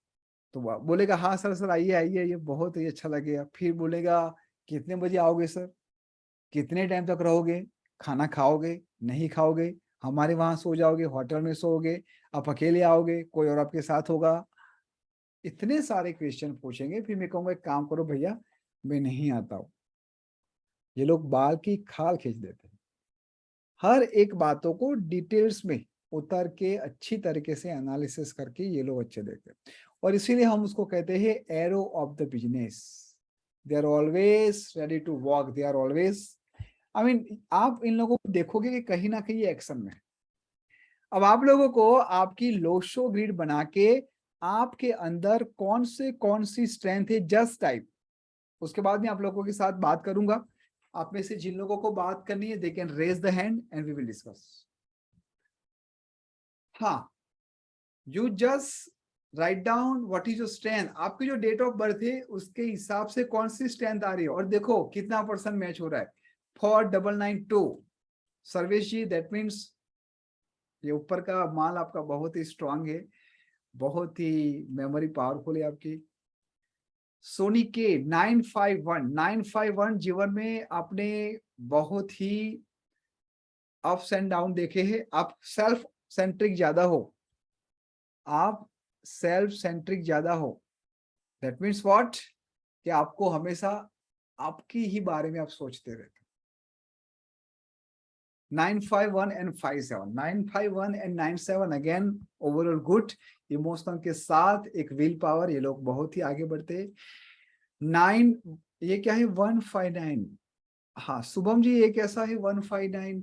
तो बोलेगा हाँ सर, सर आइए आइए, ये बहुत ही अच्छा लगेगा। फिर बोलेगा कितने बजे आओगे सर, कितने टाइम तक रहोगे, खाना खाओगे नहीं खाओगे, हमारे वहां सो जाओगे, होटल में सोओगे, आप अकेले आओगे, कोई और आपके साथ होगा। इतने सारे क्वेश्चन पूछेंगे, फिर मैं कहूंगा एक काम करो भैया, मैं नहीं आता हूँ। ये लोग बाल की खाल खींच देते हैं, हर एक बातों को डिटेल्स में उतर के अच्छी तरीके से एनालिसिस करके ये लोग अच्छे देखते हैं। और इसीलिए हम उसको कहते हैं arrow of the business. They are always ready to walk, they are always, आप इन लोगों को देखोगे कि कहीं ना कहीं एक्शन में। अब आप लोगों को आपकी लोशो ग्रिड बना के आपके अंदर कौन सी स्ट्रेंथ है, जस्ट टाइप, उसके बाद में आप लोगों के साथ बात करूंगा। आप में से जिन लोगों को बात करनी है, they can raise the hand and we will discuss. हाँ, you just write down what is your strength. आपकी जो डेट ऑफ बर्थ है उसके हिसाब से कौन सी स्ट्रेंथ आ रही है, और देखो कितना परसेंट मैच हो रहा है। 4992 सर्वेश जी, दैट मीन्स ये ऊपर का माल आपका बहुत ही स्ट्रांग है, बहुत ही मेमोरी पावरफुल है आपकी। सोनी के 951 जीवन में आपने बहुत ही अप्स एंड डाउन देखे हैं। आप सेल्फ सेंट्रिक ज्यादा हो, आप सेल्फ सेंट्रिक ज्यादा हो। दैट मीन्स व्हाट, कि आपको हमेशा आपकी ही बारे में आप सोचते रहते। 951 and 57, 951 and 97 again overall good. Emotional के साथ एक विल पावर, ये लोग बहुत ही आगे बढ़ते हैं। 9, ये क्या है 159। हाँ शुभम जी, ये कैसा है 159?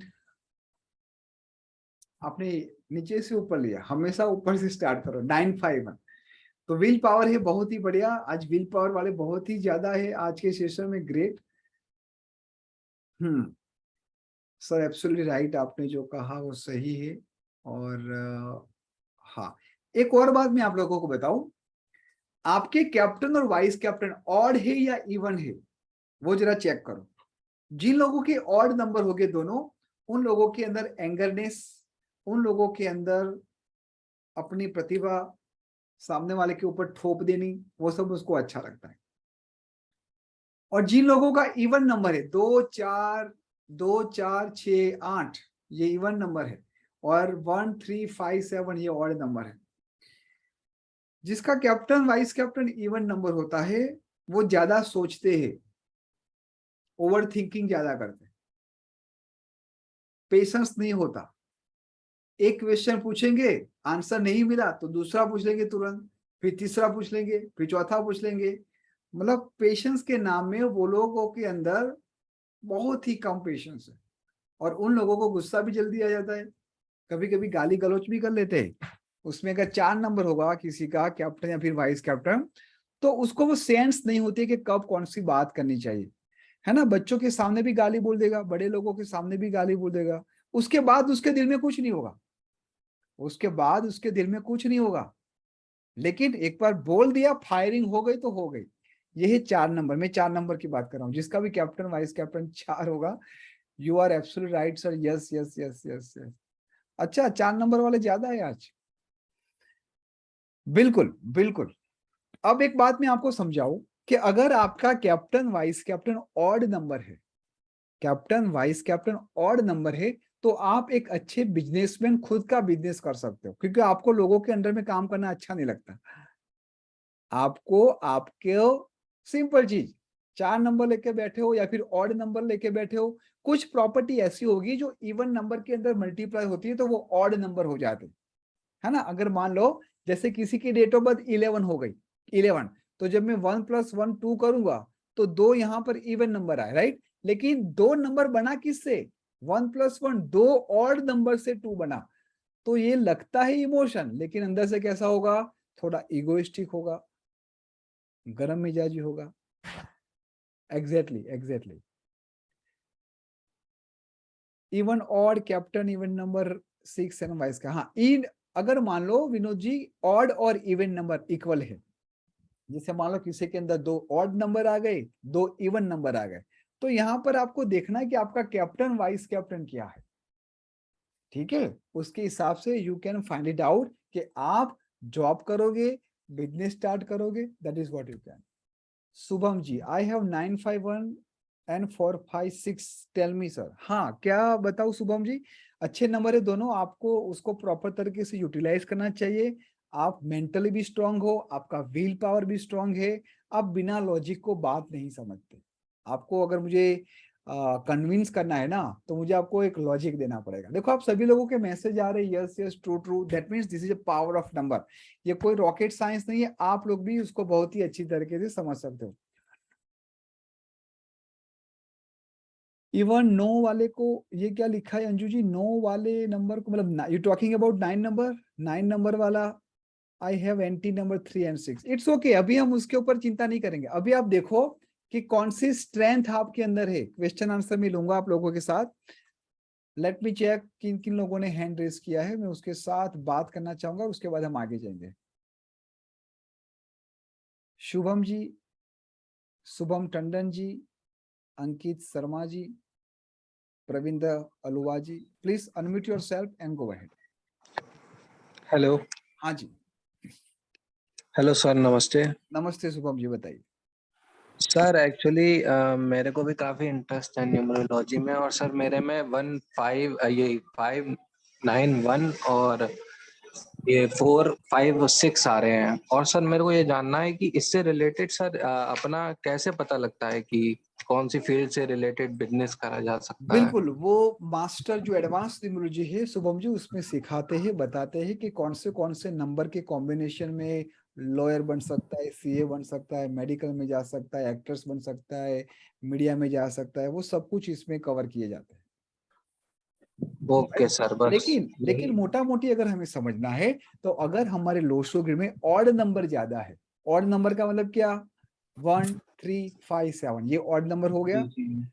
आपने नीचे से ऊपर लिया, हमेशा ऊपर से स्टार्ट करो। 951 तो विल पावर है, बहुत ही बढ़िया। आज विल पावर वाले बहुत ही ज्यादा है आज के सेशन में, ग्रेट। सर एब्सोल्युटली राइट, आपने जो कहा वो सही है। और हाँ, एक और बात मैं आप लोगों को बताऊं, आपके कैप्टन और वाइस कैप्टन ऑड है या इवन है, वो जरा चेक करो। जिन लोगों के ऑड नंबर हो गए दोनों, उन लोगों के अंदर एंगरनेस, उन लोगों के अंदर अपनी प्रतिभा सामने वाले के ऊपर थोप देनी, वो सब उसको अच्छा लगता है। और जिन लोगों का इवन नंबर है 2 4 6 8, ये इवन नंबर है, और 1 3 5 7 ये ऑड नंबर है। जिसका captain vice captain even number होता है, वो ज्यादा सोचते हैं, ओवर थिंकिंग ज्यादा करते हैं, पेशेंस नहीं होता। एक क्वेश्चन पूछेंगे, आंसर नहीं मिला तो दूसरा पूछ लेंगे तुरंत, फिर तीसरा पूछ लेंगे, फिर चौथा पूछ लेंगे। मतलब पेशेंस के नाम में वो लोगों के अंदर बहुत ही कम पेशेंस है। और उन लोगों को गुस्सा भी जल्दी आ जाता है, कभी कभी गाली गलौच भी कर लेते हैं। उसमें अगर 4 नंबर होगा किसी का कैप्टन या फिर वाइस कैप्टन, तो उसको वो सेंस नहीं होती कि कब कौन सी बात करनी चाहिए, है ना। बच्चों के सामने भी गाली बोल देगा, बड़े लोगों के सामने भी गाली बोल देगा, उसके बाद उसके दिल में कुछ नहीं होगा, उसके बाद उसके दिल में कुछ नहीं होगा। लेकिन एक बार बोल दिया, फायरिंग हो गई तो हो गई। यही 4 नंबर, मैं 4 नंबर की बात कर रहा हूँ, जिसका भी कैप्टन वाइस कैप्टन 4 होगा। You are absolutely right sir, yes yes yes yes yes. अच्छा, 4 नंबर वाले ज्यादा है आज। बिल्कुल बिल्कुल। अब एक बात मैं आपको समझाऊं, कि अगर आपका captain vice captain odd number है, captain vice captain odd number है, तो आप एक अच्छे बिजनेसमैन, खुद का बिजनेस कर सकते हो, क्योंकि आपको लोगों के अंडर में काम करना अच्छा नहीं लगता। आपको आपके सिंपल चीज, 4 नंबर लेके बैठे हो या फिर ऑड नंबर लेके बैठे हो, कुछ प्रॉपर्टी ऐसी होगी जो इवन नंबर के अंदर मल्टीप्लाई होती है तो वो ऑड नंबर हो जाते, है ना। अगर मान लो जैसे किसी की डेट ऑफ बर्थ 11 हो गई, 11, तो जब मैं 1 + 1 2 करूंगा तो 2 यहां पर इवन नंबर आए, राइट। लेकिन 2 नंबर बना किससे, 1 + 1 2 ऑड नंबर से 2 बना। तो ये लगता है इमोशन, लेकिन अंदर से कैसा होगा, थोड़ा इगोइस्टिक होगा, गरम मिजाजी होगा। Exactly exactly. Even odd captain even number 6 7 vice का, हाँ इन, अगर मान लो विनोद जी ऑड और इवन नंबर इक्वल है, जैसे मान लो किसी के अंदर 2 ऑड नंबर आ गए, 2 इवन नंबर आ गए, तो यहां पर आपको देखना है कि आपका कैप्टन वाइस कैप्टन क्या है, ठीक है। उसके हिसाब से you can find it out कि आप जॉब करोगे, बिजनेस स्टार्ट करोगे, that is what you can. Shubham ji, I have 951 and 456, tell me sir. हाँ क्या बताऊं शुभम जी, अच्छे नंबर है दोनों, आपको उसको प्रॉपर तरीके से यूटिलाइज करना चाहिए। आप मेंटली भी स्ट्रांग हो, आपका व्हील पावर भी स्ट्रांग है, आप बिना लॉजिक को बात नहीं समझते। आपको अगर मुझे कन्विंस करना है ना, तो मुझे आपको एक लॉजिक देना पड़ेगा। देखो आप सभी लोगों के मैसेज आ रहे हैं, yes yes true true, that means this is a power of number. ये कोई रॉकेट साइंस नहीं है, आप लोग भी उसको बहुत ही अच्छी तरीके से समझ सकते हो। इवन नो वाले को, ये क्या लिखा है अंजू जी, नो वाले नंबर को, मतलब you talking about 9 number, 9 number वाला। I have anti number 3 and 6, it's okay, अभी हम उसके ऊपर चिंता नहीं करेंगे। अभी आप देखो कि कौन सी स्ट्रेंथ आपके अंदर है, क्वेश्चन आंसर में लूंगा आप लोगों के साथ। लेट मी चेक किन किन लोगों ने हैंड रेस किया है, मैं उसके साथ बात करना चाहूंगा, उसके बाद हम आगे जाएंगे। Shubham ji, Shubham Tandon ji, Ankit Sharma ji, Parvinder Aluwa ji, please unmute yourself and go ahead. Hello. हाँ जी, हेलो सर, नमस्ते। नमस्ते शुभम जी, बताइए। सर एक्चुअली मेरे को भी काफी इंटरेस्ट है न्यूमरोलॉजी में, और सर मेरे में 591 और ये 456 आ रहे हैं। और सर मेरे को ये जानना है कि इससे रिलेटेड सर अपना कैसे पता लगता है कि कौन सी फील्ड से रिलेटेड बिजनेस करा जा सकता है। बिल्कुल, वो मास्टर जो एडवांस न्यूमरोलॉजी है शुभम जी, उसमें सिखाते हैं, बताते हैं कि कौन से नंबर के कॉम्बिनेशन में लॉयर बन सकता है, सीए बन सकता है, मेडिकल में जा सकता है, एक्टर्स बन सकता है, मीडिया में जा सकता है, वो सब कुछ इसमें कवर किए जाते हैं। ओके सर, बस लेकिन लेकिन यही। मोटा मोटी अगर हमें समझना है, तो अगर हमारे लोशो ग्रिड में ऑड नंबर ज्यादा है, ऑड नंबर का मतलब क्या, 1 3 5 7, ये ऑड नंबर हो जी गया। जी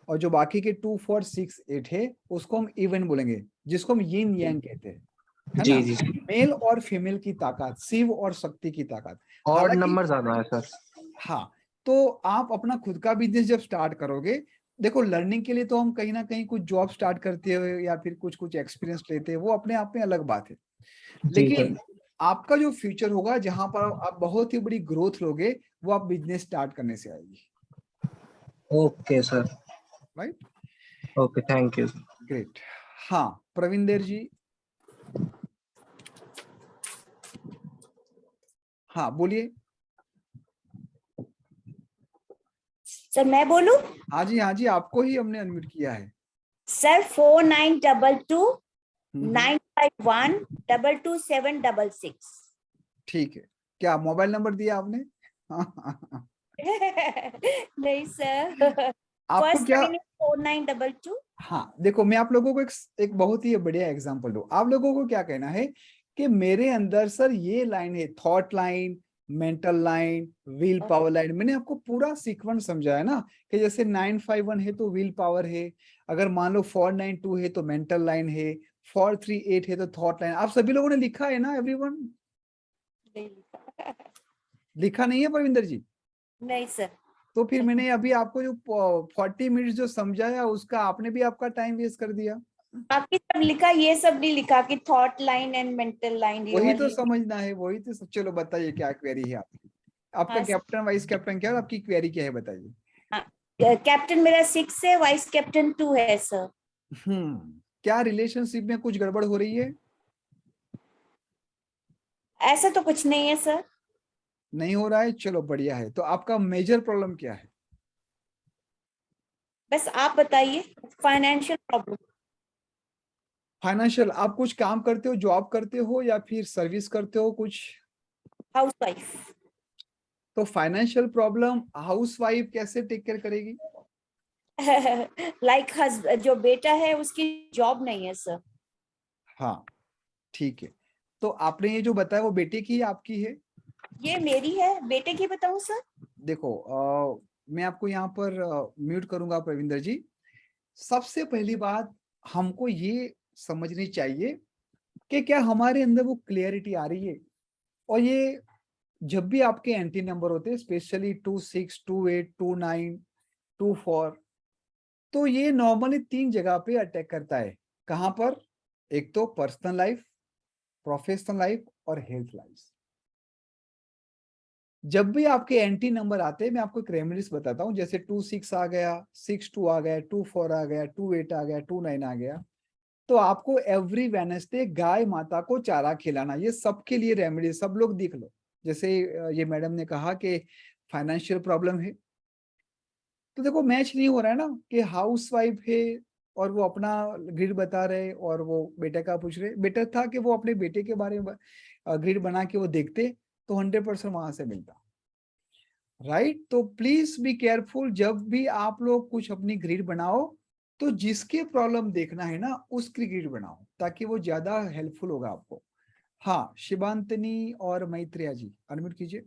और जो बाकी के 2 4 6 8 है, उसको हम इवन बोलेंगे, जिसको हम यिन यांग कहते हैं, है जी ना। जी। मेल और फीमेल की ताकत, शिव और शक्ति की ताकत। ऑड हालांकि नंबर ज्यादा है सर। हाँ, तो आप अपना खुद का बिजनेस जब स्टार्ट करोगे, देखो लर्निंग के लिए तो हम कहीं ना कहीं कुछ जॉब स्टार्ट करते हो या फिर कुछ कुछ एक्सपीरियंस लेते हैं, वो अपने आप में अलग बात है। जी सर। लेकिन आपका जो फ्यूचर होगा, जहां पर आप बहुत ही बड़ी ग्रोथ लोगे, वो आप बिजनेस स्टार्ट करने से आएगी। Okay sir. Right, okay, thank you. Great. हाँ, प्रविंदर जी, हाँ बोलिए। सर मैं बोलूं? हाँ जी, हाँ जी, आपको ही हमने अनम्यूट किया है। सर 4922 हम्म, 951 22766। ठीक है। क्या मोबाइल नंबर दिया आपने? नहीं सर, आपको फर्स्ट क्या, लाइन 4922। हाँ देखो, मैं आप लोगों को एक बहुत ही बढ़िया एग्जांपल दूं। आप लोगों को क्या कहना है कि मेरे अंदर सर ये लाइन है, thought line, mental line, will power line. मैंने आपको पूरा सीक्वेंस समझाया ना, कि जैसे 951 है तो विल पावर है, अगर मान लो 492 है तो मेंटल लाइन है, 438 है तो थॉट लाइन। आप सभी लोगों ने लिखा है ना एवरीवन? लिखा नहीं है परविंदर जी? नहीं सर। तो फिर मैंने अभी आपको जो 40 मिनट जो समझाया, उसका आपने भी आपका टाइम वेस्ट कर दिया। बाकी सब लिखा, ये सब नहीं लिखा कि thought line and mental line, ये वही तो वाली। समझना है, वही तो चलो बताइए क्या क्वेरी है आपकी। आपका हाँ कैप्टन वाइस कैप्टन क्या है और आपकी क्वेरी क्या है, बताइए। हाँ, कैप्टन मेरा 6 है, वाइस कैप्टन 2 है सर। क्या रिलेशनशिप में कुछ गड़बड़ हो रही है? ऐसा तो कुछ नहीं है सर। नहीं हो रहा है, चलो बढ़िया है। तो आपका मेजर प्रॉब्लम क्या है? बस आप बताइए। Financial problem. फाइनेंशियल, आप कुछ काम करते हो, जॉब करते हो या फिर सर्विस करते हो कुछ? House wife. तो फाइनेंशियल प्रॉब्लम हाउसवाइफ कैसे टेक केयर करेगी? लाइक जो बेटा है उसकी जॉब नहीं है सर। हाँ, ठीक है। तो आपने ये जो बताया, वो बेटे की है आपकी है? ये मेरी है, बेटे की बताऊं सर? देखो, मैं आपको यहाँ पर म्यूट करूंगा प्रविंदर जी। सबसे पहली बात, हमको ये समझनी चाहिए कि क्या हमारे अंदर वो क्लियरिटी आ रही है। और ये जब भी आपके एंटी नंबर होते हैं, स्पेशली 26 28 29 24, तो ये नॉर्मली 3 जगह पे अटैक करता है। कहाँ पर? एक तो पर्सनल लाइफ, प्रोफेशनल लाइफ और हेल्थ लाइफ। जब भी आपके एंटी नंबर आते हैं, मैं आपको एक रेमेडीज बताता हूँ। जैसे 26 आ गया, 62 आ गया, 24 आ गया, 28 आ गया, 29 आ गया, तो आपको एवरी वेडनेसडे गाय माता को चारा खिलाना। ये सबके लिए रेमेडी, सब लोग देख लो। जैसे ये मैडम ने कहा कि फाइनेंशियल प्रॉब्लम है, तो देखो मैच नहीं हो रहा है ना, कि हाउस वाइफ है और वो अपना ग्रिड बता रहे और वो बेटे का पूछ रहे। बेटर था कि वो अपने बेटे के बारे में ग्रिड बना के वो देखते, तो 100% वहां से मिलता। राइट, तो प्लीज बी केयरफुल, जब भी आप लोग कुछ अपनी ग्रिड बनाओ, तो जिसके प्रॉब्लम देखना है ना, उसकी ग्रिड बनाओ, ताकि वो ज्यादा हेल्पफुल होगा आपको। हाँ, शिवांतनी और मैत्रिया जी, अनम्यूट कीजिए,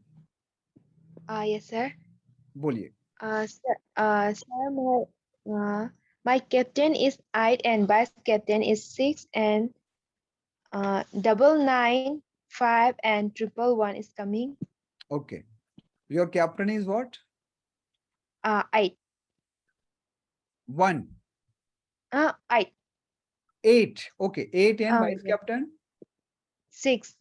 Yes, sir. बोलिए। Sir, my captain is 8 and vice captain is 6 and 995 and 111 is coming. Okay, your captain is what? 8. 1 8. 8, okay, 8 and vice Yes. captain 6.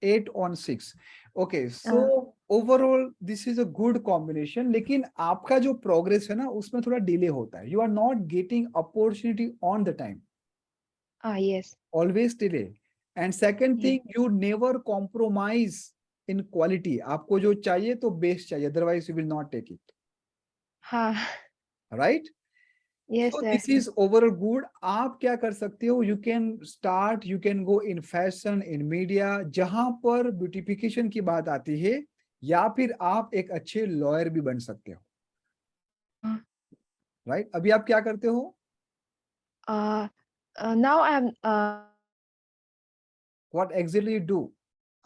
8 on 6. Okay, Uh, so overall this is a good combination, लेकिन आपका जो प्रोग्रेस है ना उसमें थोड़ा डिले होता है. You are not getting opportunity on the time, Yes. Always delay. And second Yeah. Thing, you never compromise in quality. आपको जो चाहिए तो बेस्ट चाहिए, otherwise you will not take it. Ha. Right? Yes, so sir. This is overall good. आप क्या कर सकते हो, you can start, you can go in fashion, in media, जहां पर ब्यूटिफिकेशन की बात आती है, या फिर आप एक अच्छे लॉयर भी बन सकते हो. हाँ. राइट? अभी आप क्या करते हो? Now I'm What exactly you do?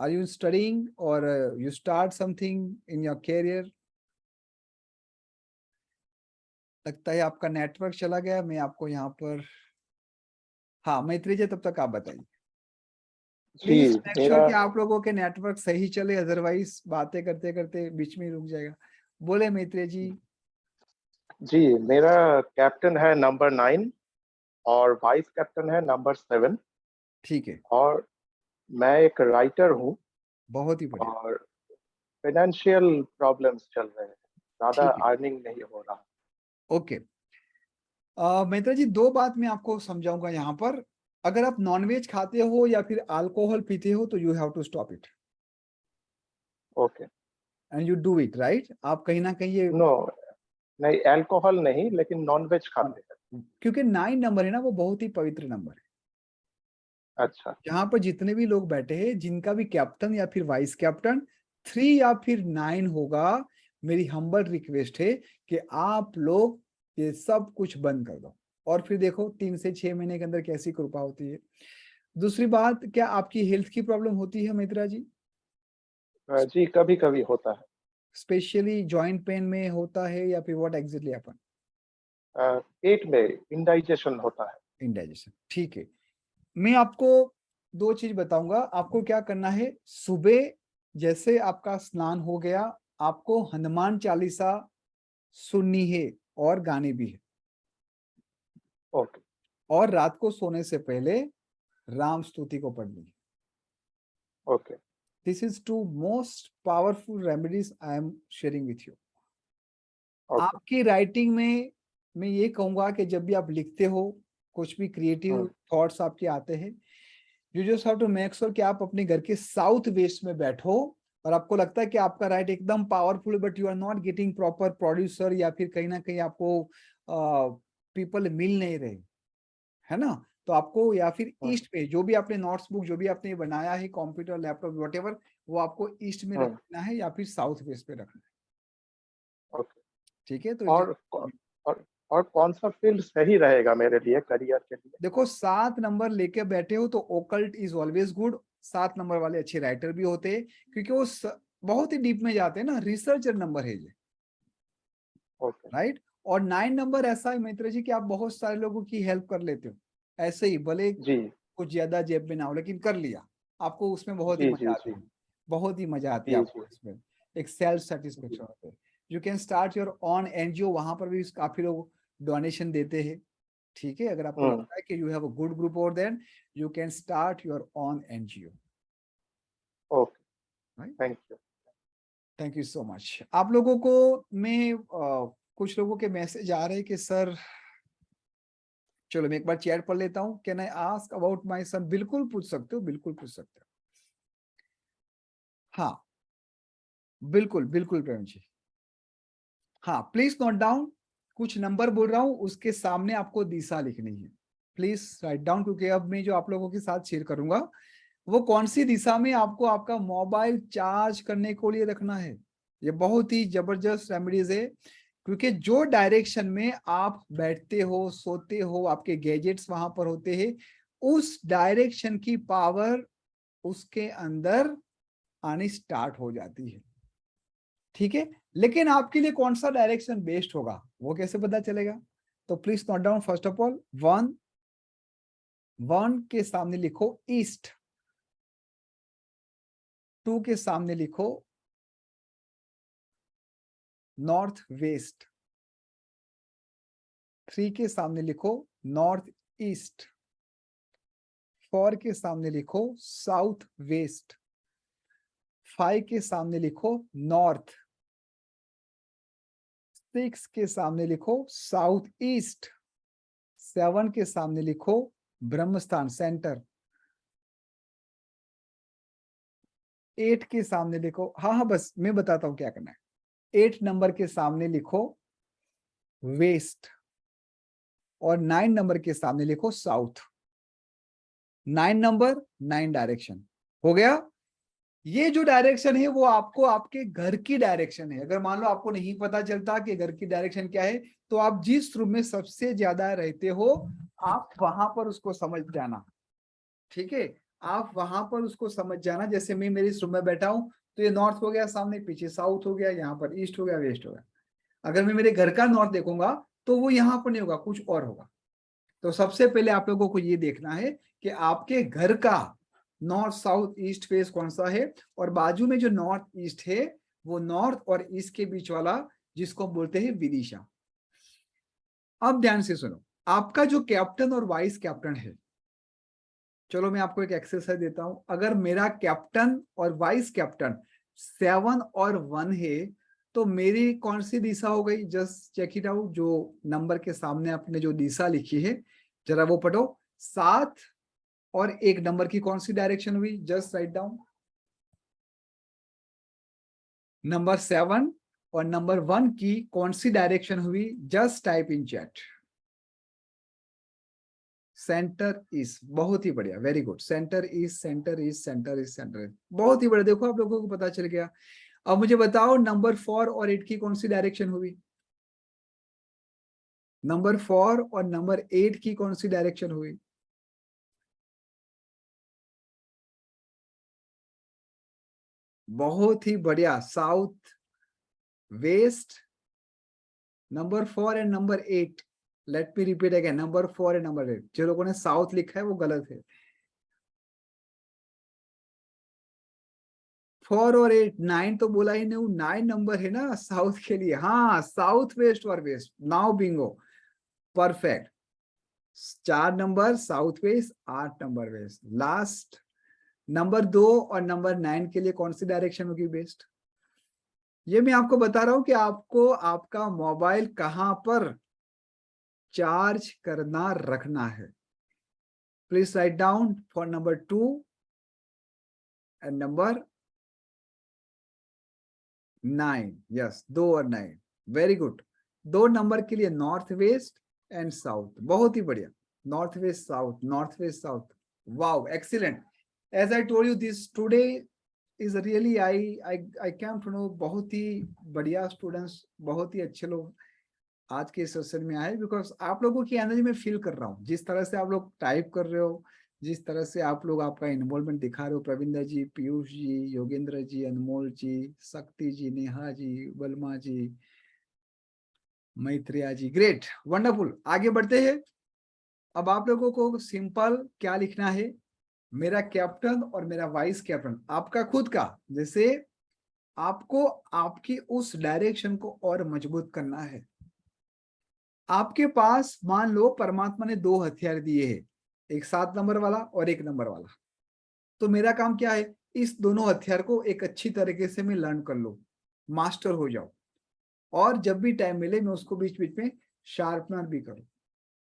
Are you studying or you start something in your career? लगता है आपका नेटवर्क चला गया. मैं आपको यहाँ पर, हाँ मैत्री जी, तब तक आप बताइए. जी प्लीज मेक श्योर मेरा कि आप लोगों के नेटवर्क सही चले, अदरवाइज बातें करते करते बीच में ही रुक जाएगा. बोले मैत्री जी. जी मेरा कैप्टन है नंबर 9 और वाइस कैप्टन है नंबर 7 ठीक है, और मैं एक राइटर हूँ बहुत ही बढ़िया. और फाइनेंशियल प्रॉब्लम्स चल रहे हैं, ज़्यादा ठीक है, अर्निंग नहीं हो रहा. ओके. मैत्री जी, दो बात मैं आपको समझाऊंगा यहाँ पर. अगर आप नॉनवेज खाते हो या फिर अल्कोहल पीते हो तो you have to stop it okay. And you do it. Right? आप कहीं ना कहीं ये, नो, नहीं अल्कोहल नहीं, लेकिन नॉनवेज खाते हैं. क्योंकि 9 नंबर है ना, वो बहुत ही पवित्र नंबर है. अच्छा. यहाँ पर जितने भी लोग बैठे हैं, जिनका भी कैप्टन या फिर वाइस कैप्टन 3 या फिर 9 होगा, मेरी हम्बल रिक्वेस्ट है कि आप लोग ये सब कुछ बंद कर दो, और फिर देखो 3 से 6 महीने के अंदर कैसी कृपा होती है. दूसरी बात, क्या आपकी हेल्थ की प्रॉब्लम होती है मित्रा जी? जी कभी कभी होता है. स्पेशली जॉइंट पेन में होता है या फिर व्हाट एग्जैक्टली हैपन? पेट में इंडाइजेशन होता है. इंडाइजेशन. ठीक है, मैं आपको दो चीज बताऊंगा. आपको क्या करना है, सुबह जैसे आपका स्नान हो गया, आपको हनुमान चालीसा सुननी है और गाने भी है. ओके. और रात को सोने से पहले राम स्तुति को पढ़नी है. Okay. This is two most powerful remedies I am sharing with you. Okay. आपकी राइटिंग में मैं ये कहूंगा कि जब भी आप लिखते हो, कुछ भी क्रिएटिव थॉट्स आपके आते हैं, you just have to make sure कि आप अपने घर के साउथ वेस्ट में बैठो, और आपको लगता है कि आपका राइट एकदम पावरफुल है, but you are not getting proper producer, या फिर कहीं ना कहीं आपको पीपल मिल नहीं रहे, है ना? तो आपको या फिर ईस्ट पे, जो भी आपने नोट्स बुक, जो भी आपने बनाया है, कंप्यूटर, लैपटॉप, व्हाटएवर, वो आपको ईस्ट में रखना है या फिर साउथ वेस्ट पे रखना है. ओके. ठीक है? तो और और कौन सा फील्ड सही रहेगा मेरे लिए करियर के लिए? देखो, 7 नंबर लेके बैठे हो तो occult is always good. 7 number वाले अच्छे राइटर भी होते हैं, क्योंकि वो बहुत ही डीप में जाते हैं ना, रिसर्चर नंबर है ये. ओके. राइट? और 9 नंबर ऐसा है मित्र जी कि आप बहुत सारे लोगों की हेल्प कर लेते हो, ऐसे ही, भले जी कुछ ज्यादा जेब में ना हो, लेकिन कर लिया. आपको उसमें बहुत ही जी मजा जी आती जी है, बहुत ही मजा आती है जी आपको जी इसमें. एक सेल्फ सेटिस्फेक्शन होता है. You can start your own NGO, वहां पर भी काफी लोग डोनेशन देते हैं. ठीक है? अगर आपको लगता है कि you have a good group, और then you can start your own NGO. Okay. Right? Thank you. Thank you so much. आप लोगों को मैं कुछ लोगों के मैसेज आ रहे हैं कि सर, चलो मैं एक बार चैट पढ़ लेता हूँ. Can I ask about my son? बिल्कुल पूछ सकते हो, बिल्कुल पूछ सकते हो. हाँ, बिल्कुल बिल्कुल प्रेम जी. हाँ, प्लीज नोट डाउन. कुछ नंबर बोल रहा हूँ, उसके सामने आपको दिशा लिखनी है. प्लीज राइट डाउन, क्योंकि अब मैं जो आप लोगों के साथ शेयर करूंगा, वो कौन सी दिशा में आपको आपका मोबाइल चार्ज करने को लिए रखना है. ये बहुत ही जबरदस्त रेमेडीज है, क्योंकि जो डायरेक्शन में आप बैठते हो, सोते हो, आपके गैजेट्स वहां पर होते हैं, उस डायरेक्शन की पावर उसके अंदर आनी स्टार्ट हो जाती है. ठीक है? लेकिन आपके लिए कौन सा डायरेक्शन बेस्ट होगा, वो कैसे पता चलेगा? तो please note down. First of all, 1 के सामने लिखो ईस्ट. 2 के सामने लिखो नॉर्थ वेस्ट. 3 के सामने लिखो नॉर्थ ईस्ट. 4 के सामने लिखो साउथ वेस्ट. 5 के सामने लिखो नॉर्थ, 6 के सामने लिखो साउथ ईस्ट, 7 के सामने लिखो ब्रह्मस्थान सेंटर, 8 के सामने लिखो, हाँ बस मैं बताता हूं क्या करना है। 8 नंबर के सामने लिखो वेस्ट और 9 नंबर के सामने लिखो साउथ। 9 नंबर 9 डायरेक्शन हो गया। ये जो डायरेक्शन है वो आपको आपके घर की डायरेक्शन है। अगर मान लो आपको नहीं पता चलता कि घर की डायरेक्शन क्या है, तो आप जिस रूम में सबसे ज्यादा रहते हो आप वहां पर उसको समझ जाना, ठीक है। आप वहां पर उसको समझ जाना। जैसे मैं मेरे इस रूम में बैठा हूं तो ये नॉर्थ हो गया सामने, पीछे साउथ हो गया, यहाँ पर ईस्ट हो गया, वेस्ट हो गया। अगर मैं मेरे घर का नॉर्थ देखूंगा तो वो यहाँ पर नहीं होगा, कुछ और होगा। तो सबसे पहले आप लोगों को ये देखना है कि आपके घर का नॉर्थ साउथ ईस्ट फेस कौन सा है, और बाजू में जो नॉर्थ ईस्ट है वो नॉर्थ और ईस्ट के बीच वाला जिसको बोलते हैं विदिशा। अब ध्यान से सुनो, आपका जो कैप्टन और वाइस कैप्टन है, चलो मैं आपको एक एक्सरसाइज देता हूं। अगर मेरा कैप्टन और वाइस कैप्टन 7 और 1 है तो मेरी कौन सी दिशा हो गई, जस्ट चेक इट आउट। जो नंबर के सामने आपने जो दिशा लिखी है जरा वो पढ़ो। 7 और 1 नंबर की कौन सी डायरेक्शन हुई, जस्ट राइट डाउन। नंबर 7 और नंबर 1 की कौन सी डायरेक्शन हुई, just type in chat. Centre east, बहुत ही बढ़िया, very good. Centre east, centre east, centre east, centre east, बहुत ही बढ़िया। देखो आप लोगों को पता चल गया। अब मुझे बताओ नंबर 4 और 8 की कौन सी डायरेक्शन हुई, नंबर 4 और नंबर 8 की कौन सी डायरेक्शन हुई। बहुत ही बढ़िया, south west. Number 4 and number 8, let me repeat again, number 4 and number 8। जो लोगों ने साउथ लिखा है वो गलत है। 4 और 8, 9 तो बोला ही नहीं, 9 नंबर है ना साउथ के लिए। हाँ, साउथ वेस्ट और west, now bingo, perfect. 4 number south west, 8 number west. Last number 2 और नंबर 9 के लिए कौन सी डायरेक्शन होगी बेस्ट। ये मैं आपको बता रहा हूं कि आपको आपका मोबाइल कहां पर चार्ज करना रखना है। Please write down for number 2 and number 9। Yes, 2 और 9, वेरी गुड। 2 नंबर के लिए नॉर्थ वेस्ट एंड साउथ, बहुत ही बढ़िया। North west south, north west south, wow, excellent. As I told you this today is really I came to know, बहुत ही बढ़िया स्टूडेंट्स, बहुत ही अच्छे लोग आज के सेशन में आए। बिकॉज आप लोगों की एनर्जी में फील कर रहा हूँ, जिस तरह से आप लोग टाइप कर रहे हो, जिस तरह से आप लोग आपका इन्वॉल्वमेंट दिखा रहे हो। प्रविंदर जी, पीयूष जी, योगेंद्र जी, अनमोल जी, शक्ति जी, नेहा जी, बलमा जी, मैत्रिया जी, ग्रेट, वंडरफुल। आगे बढ़ते हैं। अब आप लोगों को सिंपल क्या लिखना है, मेरा कैप्टन और मेरा वाइस कैप्टन, आपका खुद का। जैसे आपको आपकी उस डायरेक्शन को और मजबूत करना है। आपके पास मान लो परमात्मा ने 2 हथियार दिए हैं, एक 7 नंबर वाला और 1 नंबर वाला। तो मेरा काम क्या है, इस दोनों हथियार को एक अच्छी तरीके से मैं लर्न कर लूं, मास्टर हो जाऊं, और जब भी टाइम मिले मैं उसको बीच बीच में शार्पनर भी करूं।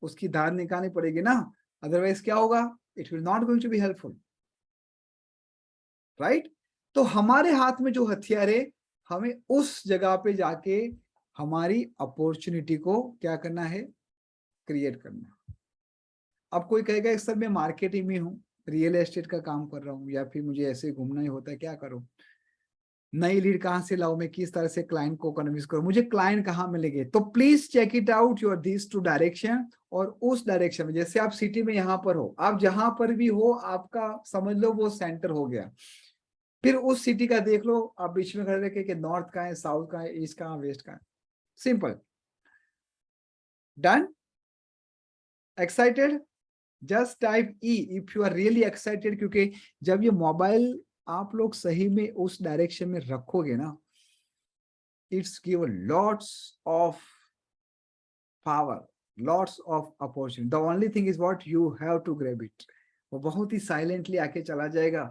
उसकी धार निकालनी पड़ेगी ना, अदरवाइज क्या होगा, it will not going to be helpful, right. तो हमारे हाथ में जो हथियार है, हमें उस जगह पे जाके हमारी अपॉर्चुनिटी को क्या करना है, क्रिएट करना है। अब कोई कहेगा इस सर मैं मार्केटिंग में हूँ, रियल एस्टेट का काम कर रहा हूँ, या फिर मुझे ऐसे घूमना ही होता है, क्या करूँ, नई लीड कहाँ से लाऊं, मैं किस तरह से क्लाइंट को कन्विंस करूं, मुझे क्लाइंट कहाँ मिलेंगे। तो please check it out your this 2 direction, और उस डायरेक्शन में जैसे आप सिटी में यहाँ पर हो, आप जहां पर भी हो आपका समझ लो वो सेंटर हो गया। फिर उस सिटी का देख लो, आप बीच में खड़े रखे कि नॉर्थ का है, साउथ का है, ईस्ट का है, वेस्ट का है। Simple, done, excited, just type E if you are really excited. क्योंकि जब ये मोबाइल आप लोग सही में उस डायरेक्शन में रखोगे ना, it's give lots of power, lots of opportunity. The only thing is what you have to grab it. वो बहुत ही साइलेंटली आके चला जाएगा,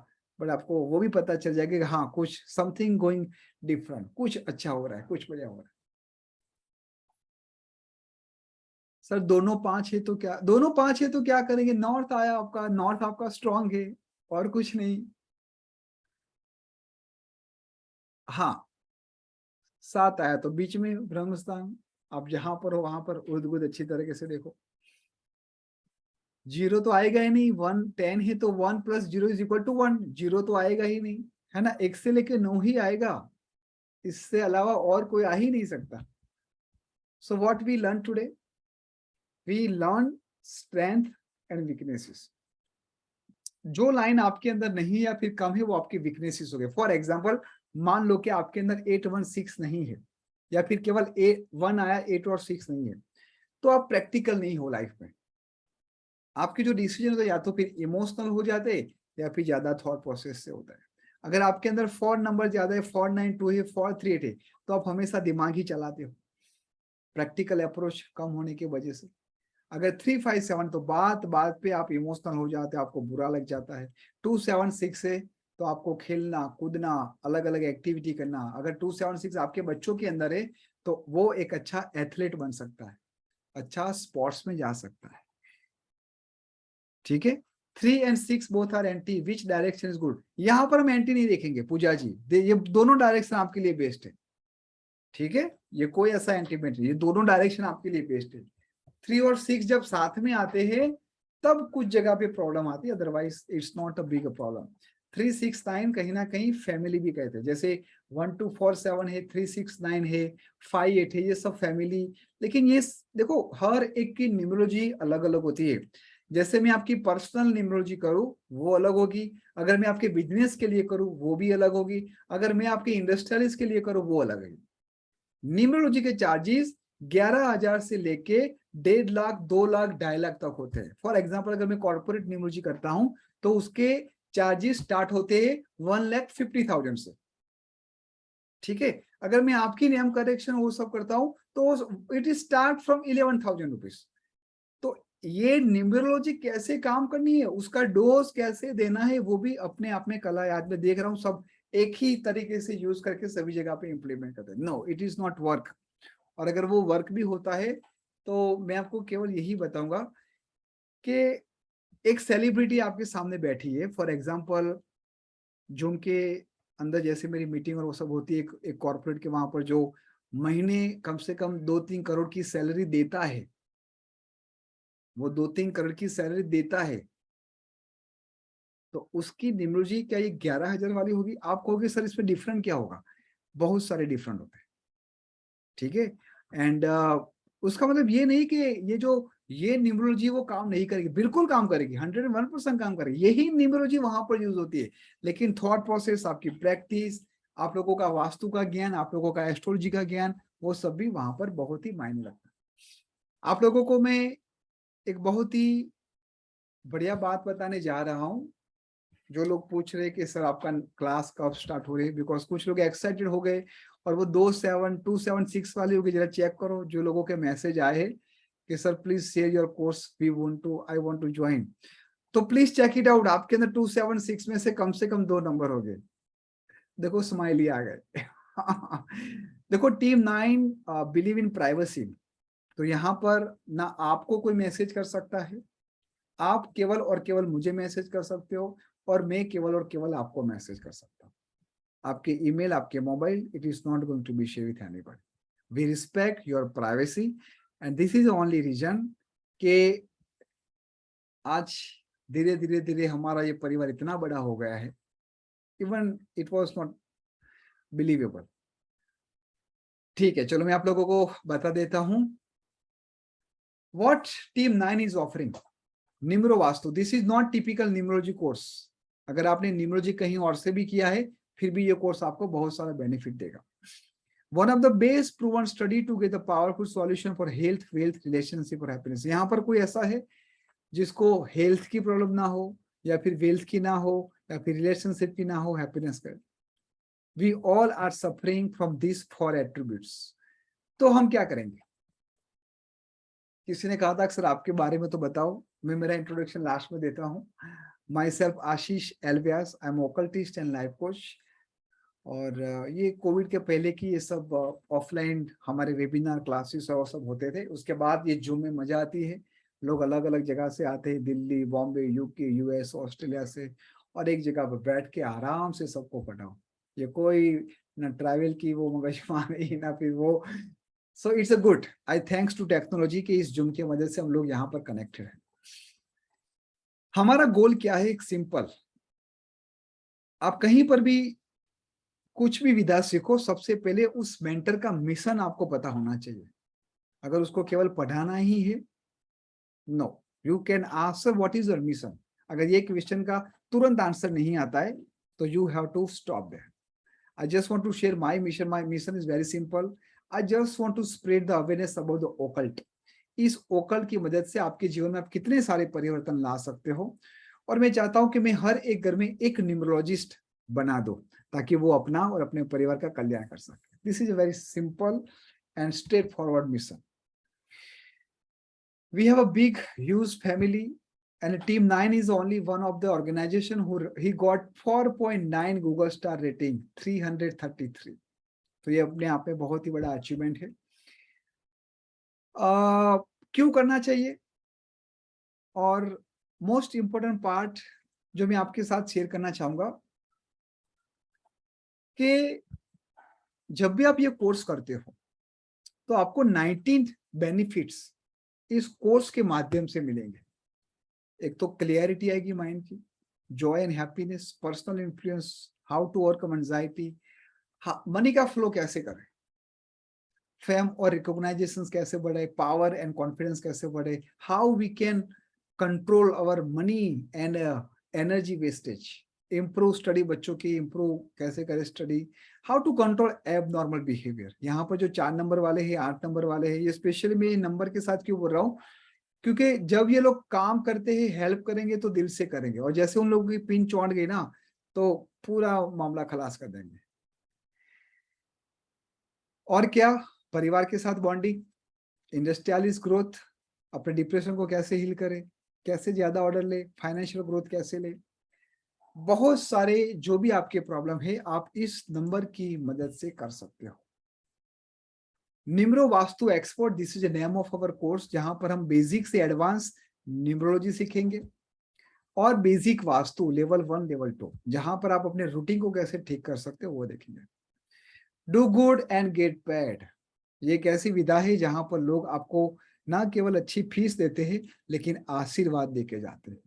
बट आपको वो भी पता चल जाएगा कि हाँ कुछ समथिंग गोइंग डिफरेंट, कुछ अच्छा हो रहा है, कुछ बढ़िया हो रहा है। सर दोनों 5 है तो क्या, दोनों 5 है तो क्या करेंगे, नॉर्थ आया आपका, नॉर्थ आपका स्ट्रांग है और कुछ नहीं। हाँ 7 आया तो बीच में ब्रह्म स्थान, आप जहां पर हो वहां पर उर्द गुर्द अच्छी तरीके से देखो। 0 तो आएगा ही नहीं, 1 10 है तो 1 + 0 = 1, 0 तो आएगा ही नहीं, है ना। 1 से लेके 9 ही आएगा, इससे अलावा और कोई आ ही नहीं सकता। So what we learn today, we learn strength and weaknesses. जो लाइन आपके अंदर नहीं या फिर कम है वो आपकी वीकनेसेस हो गए। फॉर एग्जांपल मान लो कि आपके अंदर 8 1 6 नहीं है, या फिर केवल 1 आया 8 और 6 नहीं है, तो आप प्रैक्टिकल नहीं हो लाइफ में। आपके जो डिसीजन होते हैं या तो फिर इमोशनल हो जाते हैं या फिर ज्यादा थॉट प्रोसेस से होता है। अगर आपके अंदर 4 नंबर ज्यादा है, 4 9 2 है, 4 3 8 है, तो आप हमेशा दिमाग ही चलाते हो, प्रैक्टिकल अप्रोच कम होने की वजह से। अगर 3 5 7 तो बात बात पे आप इमोशनल हो जाते हो, आपको बुरा लग जाता है। 2 7 6 है तो आपको खेलना कूदना अलग अलग एक्टिविटी करना, अगर 2 7 6 आपके बच्चों के अंदर है तो वो एक अच्छा एथलीट बन सकता है, अच्छा स्पोर्ट्स में जा सकता है। ठीक है। 3 and 6 both are anti, which direction is good, यहां पर हम एंटी नहीं देखेंगे पूजा जी, ये दोनों डायरेक्शन आपके लिए बेस्ट है। ठीक है, ये कोई ऐसा एंटीमेट नहीं, ये दोनों डायरेक्शन आपके लिए बेस्ट है। 3 और 6 जब साथ में आते हैं तब कुछ जगह पे प्रॉब्लम आती है, otherwise it's not a big problem. 3 6 9 कहीं ना कहीं फैमिली भी कहते हैं, जैसे 1 2 4 7 है, 3 6 9 है, 5 8 है, ये सब फैमिली। लेकिन ये देखो हर एक की न्यूमरोलॉजी अलग अलग होती है। जैसे मैं आपकी पर्सनल न्यूमरोलॉजी करूं वो अलग होगी, अगर मैं आपके बिजनेस के लिए करूं वो भी अलग होगी, अगर मैं आपके इंडस्ट्रियलिस्ट के लिए करूं वो अलग है। न्यूमरोलॉजी के चार्जेस 11,000 से लेके 1.5 लाख 2 लाख 2.5 लाख तक होते हैं। फॉर एग्जांपल अगर मैं कॉर्पोरेट न्यूमरोलॉजी करता हूं तो उसके चार्जेस स्टार्ट होते हैं 1,50,000 से। ठीक है, अगर मैं आपकी नेम करेक्शन वो सब करता हूं तो it is start from 11,000 rupees. तो ये न्यूमरोलॉजी कैसे काम करनी है, उसका डोज कैसे देना है, वो भी अपने आप में कला है। आज मैं देख रहा हूँ सब एक ही तरीके से यूज करके सभी जगह पे इंप्लीमेंट करते हैं। No, it is not work. और अगर वो वर्क भी होता है तो मैं आपको केवल यही बताऊंगा कि एक सेलिब्रिटी आपके सामने बैठी है, फॉर एग्जांपल जूम के अंदर जैसे मेरी मीटिंग और वो सब होती है, एक कॉर्पोरेट के वहां पर जो महीने कम से कम 2-3 करोड़ की सैलरी देता है, वो 2-3 करोड़ की सैलरी देता है, तो उसकी न्यूमरोलॉजी क्या ये 11,000 वाली होगी? आप कहोगे सर इसमें डिफरेंट क्या होगा? बहुत सारे डिफरेंट होते हैं। ठीक है, एंड उसका मतलब ये नहीं कि ये न्यूमरोलॉजी वो काम नहीं करेगी, बिल्कुल काम करेगी, 101% काम करेगी, यही न्यूमरोलॉजी वहां पर यूज होती है। लेकिन थॉट प्रोसेस, आपकी प्रैक्टिस, आप लोगों का वास्तु का ज्ञान, आप लोगों का एस्ट्रोलॉजी का ज्ञान, वो सब भी वहां पर बहुत ही मायने लगता है। आप लोगों को मैं एक बहुत ही बढ़िया बात बताने जा रहा हूँ। जो लोग पूछ रहे कि सर आपका क्लास कब स्टार्ट हो रही है, बिकॉज कुछ लोग एक्साइटेड हो गए और वो 27276 वाली होगी, जरा चेक करो जो लोगों के मैसेज आए हैं कि sir please share your course, we want to, I want to join. तो प्लीज चेक इट आउट, आपके अंदर 276 में से कम 2 नंबर हो गए। देखो स्माइली आ गए। देखो टीम 9 बिलीव इन प्राइवेसी, तो यहाँ पर ना आपको कोई मैसेज कर सकता है, आप केवल और केवल मुझे मैसेज कर सकते हो, और मैं केवल और केवल आपको मैसेज कर सकता हूँ। आपके ईमेल, आपके mobile, it is not going to be share with anybody. We respect your privacy and this is only reason कि आज धीरे धीरे धीरे हमारा ये परिवार इतना बड़ा हो गया है, even it was not believable. ठीक है, चलो मैं आप लोगों को बता देता हूं what team 9 is offering. Numero vastu, this is not typical numerology course. अगर आपने न्यूमरोलॉजी कहीं और से भी किया है फिर भी ये कोर्स आपको बहुत सारा बेनिफिट देगा। One of the best proven study to get the powerful solution for health, wealth, relationship और हैप्पीनेस। यहाँ पर कोई ऐसा है जिसको हेल्थ की प्रॉब्लम ना हो, या फिर वेल्थ की ना हो, या फिर रिलेशनशिप की ना हो, हैप्पीनेस का। We all are suffering from this 4 attributes. तो हम क्या करेंगे? किसी ने कहा था सर आपके बारे में तो बताओ, मैं मेरा इंट्रोडक्शन लास्ट में देता हूँ। Myself Ashish L Vyas, I am occultist and life coach. और ये कोविड के पहले की ये सब ऑफलाइन हमारे वेबिनार क्लासेस और सब होते थे। उसके बाद ये जूम में मजा आती है, लोग अलग अलग जगह से आते हैं, Delhi, Bombay, UK, US, Australia से, और एक जगह पर बैठ के आराम से सबको पढ़ाओ। ये कोई ना ट्रैवल की वो मगजमारी ना फिर वो। So it's a good, I thanks to technology के इस जूम की वजह से हम लोग यहाँ पर कनेक्टेड हैं। हमारा गोल क्या है? एक सिंपल, आप कहीं पर भी कुछ भी विधा सीखो, सबसे पहले उस मेंटर का मिशन आपको पता होना चाहिए। अगर उसको केवल पढ़ाना ही है, no, you can answer what is your mission. अगर ये क्वेश्चन का तुरंत आंसर नहीं आता है तो you have to stop there. I just want to share my mission. My mission is very simple. I just want to spread the awareness about the occult. इस ओकल्ट की मदद से आपके जीवन में आप कितने सारे परिवर्तन ला सकते हो। और मैं चाहता हूं कि मैं हर एक घर में एक न्यूमरोलॉजिस्ट बना दूं, ताकि वो अपना और अपने परिवार का कल्याण कर सके। This is a very simple and straight forward mission. We have a big, huge family, and Team 9 is only one of the organization who he got 4.9 Google Star rating, 333. तो ये अपने आप में बहुत ही बड़ा अचीवमेंट है। क्यों करना चाहिए? और मोस्ट इंपोर्टेंट पार्ट जो मैं आपके साथ शेयर करना चाहूंगा कि जब भी आप ये कोर्स करते हो तो आपको 19 बेनिफिट्स इस कोर्स के माध्यम से मिलेंगे। एक तो क्लियरिटी आएगी माइंड की, joy and happiness, personal influence, how to overcome anxiety, money का फ्लो कैसे करें, फेम और रिकॉग्नाइजेशन कैसे बढ़े, पावर एंड कॉन्फिडेंस कैसे बढ़े, how we can control our money and energy wastage, improve study, बच्चों की इम्प्रूव कैसे करें study, how to control abnormal behaviour. यहाँ पर जो 4 नंबर वाले हैं, 8 नंबर वाले हैं, ये स्पेशली मैं नंबर के साथ क्यों बोल रहा हूँ, क्योंकि जब ये लोग काम करते हैं, हेल्प करेंगे तो दिल से करेंगे, और जैसे उन लोगों की पिन चौंट गई ना तो पूरा मामला खलास कर देंगे। और क्या? परिवार के साथ बॉन्डिंग, इंडस्ट्रियलिस्ट ग्रोथ, अपने डिप्रेशन को कैसे हील करें, कैसे ज्यादा ऑर्डर ले, फाइनेंशियल ग्रोथ कैसे ले, बहुत सारे जो भी आपके प्रॉब्लम है आप इस नंबर की मदद से कर सकते हो। Nimro Vastu expert, this is the name of our course, जहां पर हम बेसिक से एडवांस न्यूमरोलॉजी सीखेंगे, और बेसिक वास्तु लेवल 1, लेवल 2, जहां पर आप अपने रूटीन को कैसे ठीक कर सकते हो वो देखेंगे। Do good and get paid, ये एक ऐसी विधा है जहां पर लोग आपको ना केवल अच्छी फीस देते हैं लेकिन आशीर्वाद देके जाते हैं।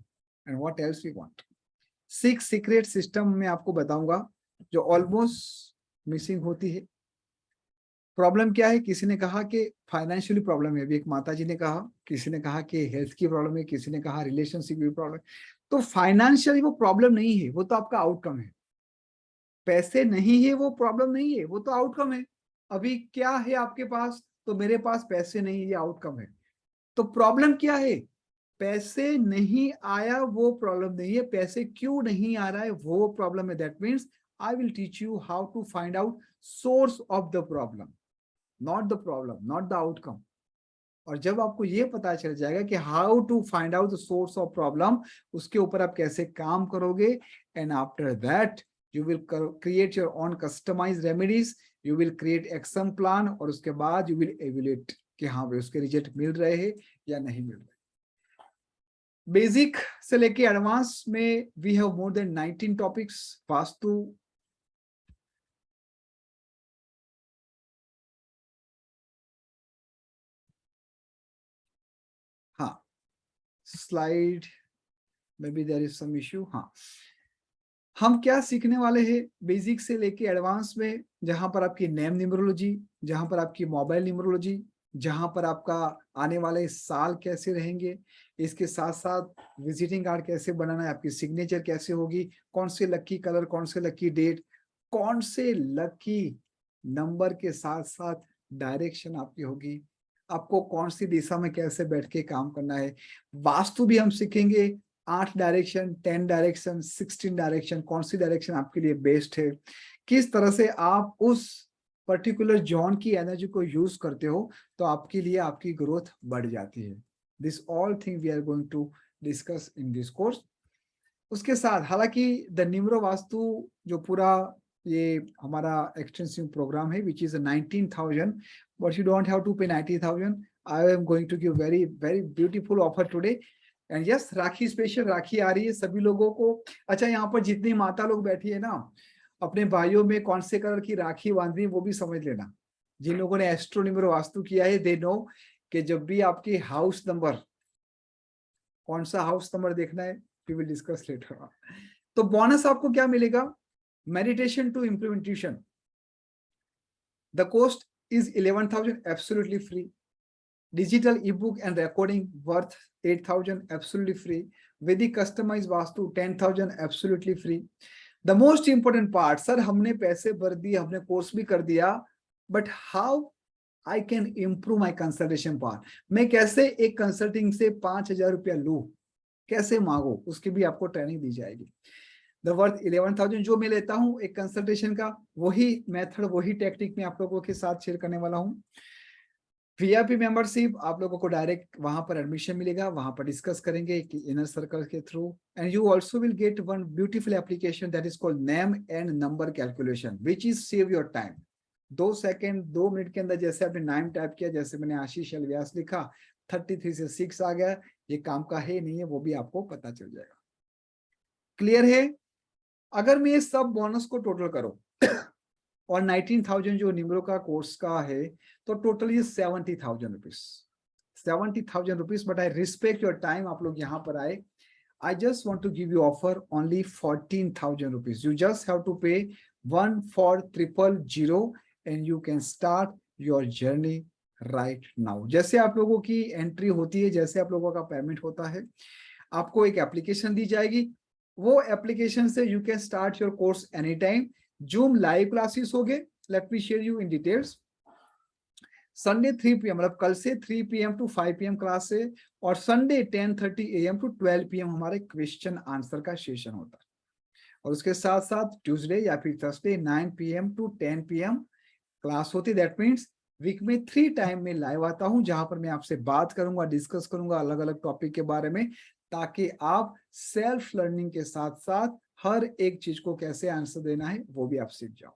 And what else we want. 6 secret system में आपको बताऊंगा जो ऑलमोस्ट मिसिंग होती है। प्रॉब्लम क्या है? किसी ने कहा कि फाइनेंशियली प्रॉब्लम है, अभी एक माता जी ने कहा, किसी ने कहा कि हेल्थ की प्रॉब्लम है, किसी ने कहा रिलेशनशिप की प्रॉब्लम है। तो फाइनेंशियली वो प्रॉब्लम नहीं है, वो तो आपका आउटकम है। पैसे नहीं है वो प्रॉब्लम नहीं है, वो तो आउटकम है। अभी क्या है आपके पास? तो मेरे पास पैसे नहीं है, ये आउटकम है। तो प्रॉब्लम क्या है? पैसे नहीं आया वो प्रॉब्लम नहीं है, पैसे क्यों नहीं आ रहा है वो प्रॉब्लम है। That means I will teach you how to find out source of the problem, not the problem, not the outcome. और जब आपको ये पता चल जाएगा कि how to find out the source of problem, उसके ऊपर आप कैसे काम करोगे, and after that you will create your own customised remedies, you will create action plan, और उसके बाद यू विल एवेल्यूएट कि हाँ भाई उसके रिजल्ट मिल रहे हैं या नहीं मिल रहे। बेसिक से लेके एडवांस में we have more than 19 topics. Vastu, हाँ, slide may be there is some issue. हाँ, हम क्या सीखने वाले हैं बेसिक से लेके एडवांस में, जहां पर आपकी नेम न्यूमरोलॉजी, जहां पर आपकी मोबाइल न्यूमरोलॉजी, जहां पर आपका आने वाले साल कैसे रहेंगे, इसके साथ साथ विजिटिंग कार्ड कैसे बनाना है, आपकी सिग्नेचर कैसे होगी, कौन से लकी कलर, कौन से लकी डेट, कौन से लकी नंबर के साथ साथ डायरेक्शन आपकी होगी, आपको कौन सी दिशा में कैसे बैठ के काम करना है। वास्तु भी हम सीखेंगे, 8 डायरेक्शन, 10 डायरेक्शन, 16 डायरेक्शन, कौन सी डायरेक्शन आपके लिए बेस्ट है, किस तरह से आप उस पर्टिकुलर जोन की एनर्जी को यूज करते हो तो आपके लिए आपकी ग्रोथ बढ़ जाती है। This all thing we are going to discuss in this course. उसके साथ हालांकि द न्यूमरो वास्तु जो पूरा ये हमारा एक्सटेंसिव प्रोग्राम है which is 19,000, but you don't have to pay 90,000. I am going to give very very beautiful offer today. And yes, Rakhi special Rakhi आ रही है सभी लोगों को. अच्छा, यहाँ पर जितनी माता लोग बैठी है ना, अपने भाइयों में कौन से कलर की राखी बांधनी है वो भी समझ लेना. जिन लोगों ने एस्ट्रो न्यूमरो वास्तु किया है दे नो कि जब भी आपके हाउस नंबर, कौन सा हाउस नंबर देखना है, वी विल डिस्कस लेटर. तो बोनस आपको क्या मिलेगा? Meditation to implementation. The cost is 11,000 absolutely free. Digital ebook and recording worth 8,000 absolutely free. Vedic customized Vastu 10,000 absolutely free. The most important part, sir, हमने पैसे भर दिए, हमने कोर्स भी कर दिया, but how I can improve my consultation part? मैं कैसे एक कंसल्टिंग से 5,000 रुपया लूं, कैसे मांगो, उसकी भी आपको ट्रेनिंग दी जाएगी. द वर्थ 11,000 जो मैं लेता हूं एक कंसल्टेशन का, वही मेथड वही टेक्निक मैं आप लोगों के साथ शेयर करने वाला हूं. वीआईपी मेंबरशिप आप लोगों को डायरेक्ट वहां पर एडमिशन मिलेगा, वहां पर डिस्कस करेंगे कि इनर सर्कल के through. And you also will get one beautiful application that is called name and number calculation which is save your time. 2 second 2 minute के अंदर जैसे आपने नाम टाइप किया, जैसे मैंने आशीष अलियास लिखा, 33 से 6 आ गया, ये काम का है नहीं है, वो भी आपको पता चल जाएगा. क्लियर है? अगर मैं ये सब बोनस को टोटल करूं और 19,000 जो न्यूमरो का कोर्स का है, तो टोटल ये 70,000 rupees. 70,000 rupees. But I respect your time. आप लोग यहाँ पर आए. I just want to give you offer only 14,000 rupees. You just have to pay 14,000 and you can start your journey right now. जैसे आप लोगों की एंट्री होती है, जैसे आप लोगों का पेमेंट होता है, आपको एक एप्लीकेशन दी जाएगी. वो एप्लीकेशन से you can start your course any time. Zoom live classes हो गए. Late me share you in details. Sunday 3 PM, मतलब कल से 3 PM टू 5 PM क्लास है, और संडे 10:30 AM टू 12 PM हमारे क्वेश्चन आंसर का सेशन होता है. और उसके साथ साथ ट्यूसडे या फिर Thursday 9 PM to 10 PM class होती है. दैट मीन्स वीक में 3 टाइम में लाइव आता हूं, जहां पर मैं आपसे बात करूंगा, डिस्कस करूंगा अलग अलग टॉपिक के बारे में, ताकि आप सेल्फ लर्निंग के साथ साथ हर एक चीज को कैसे आंसर देना है वो भी आप सीख जाओ.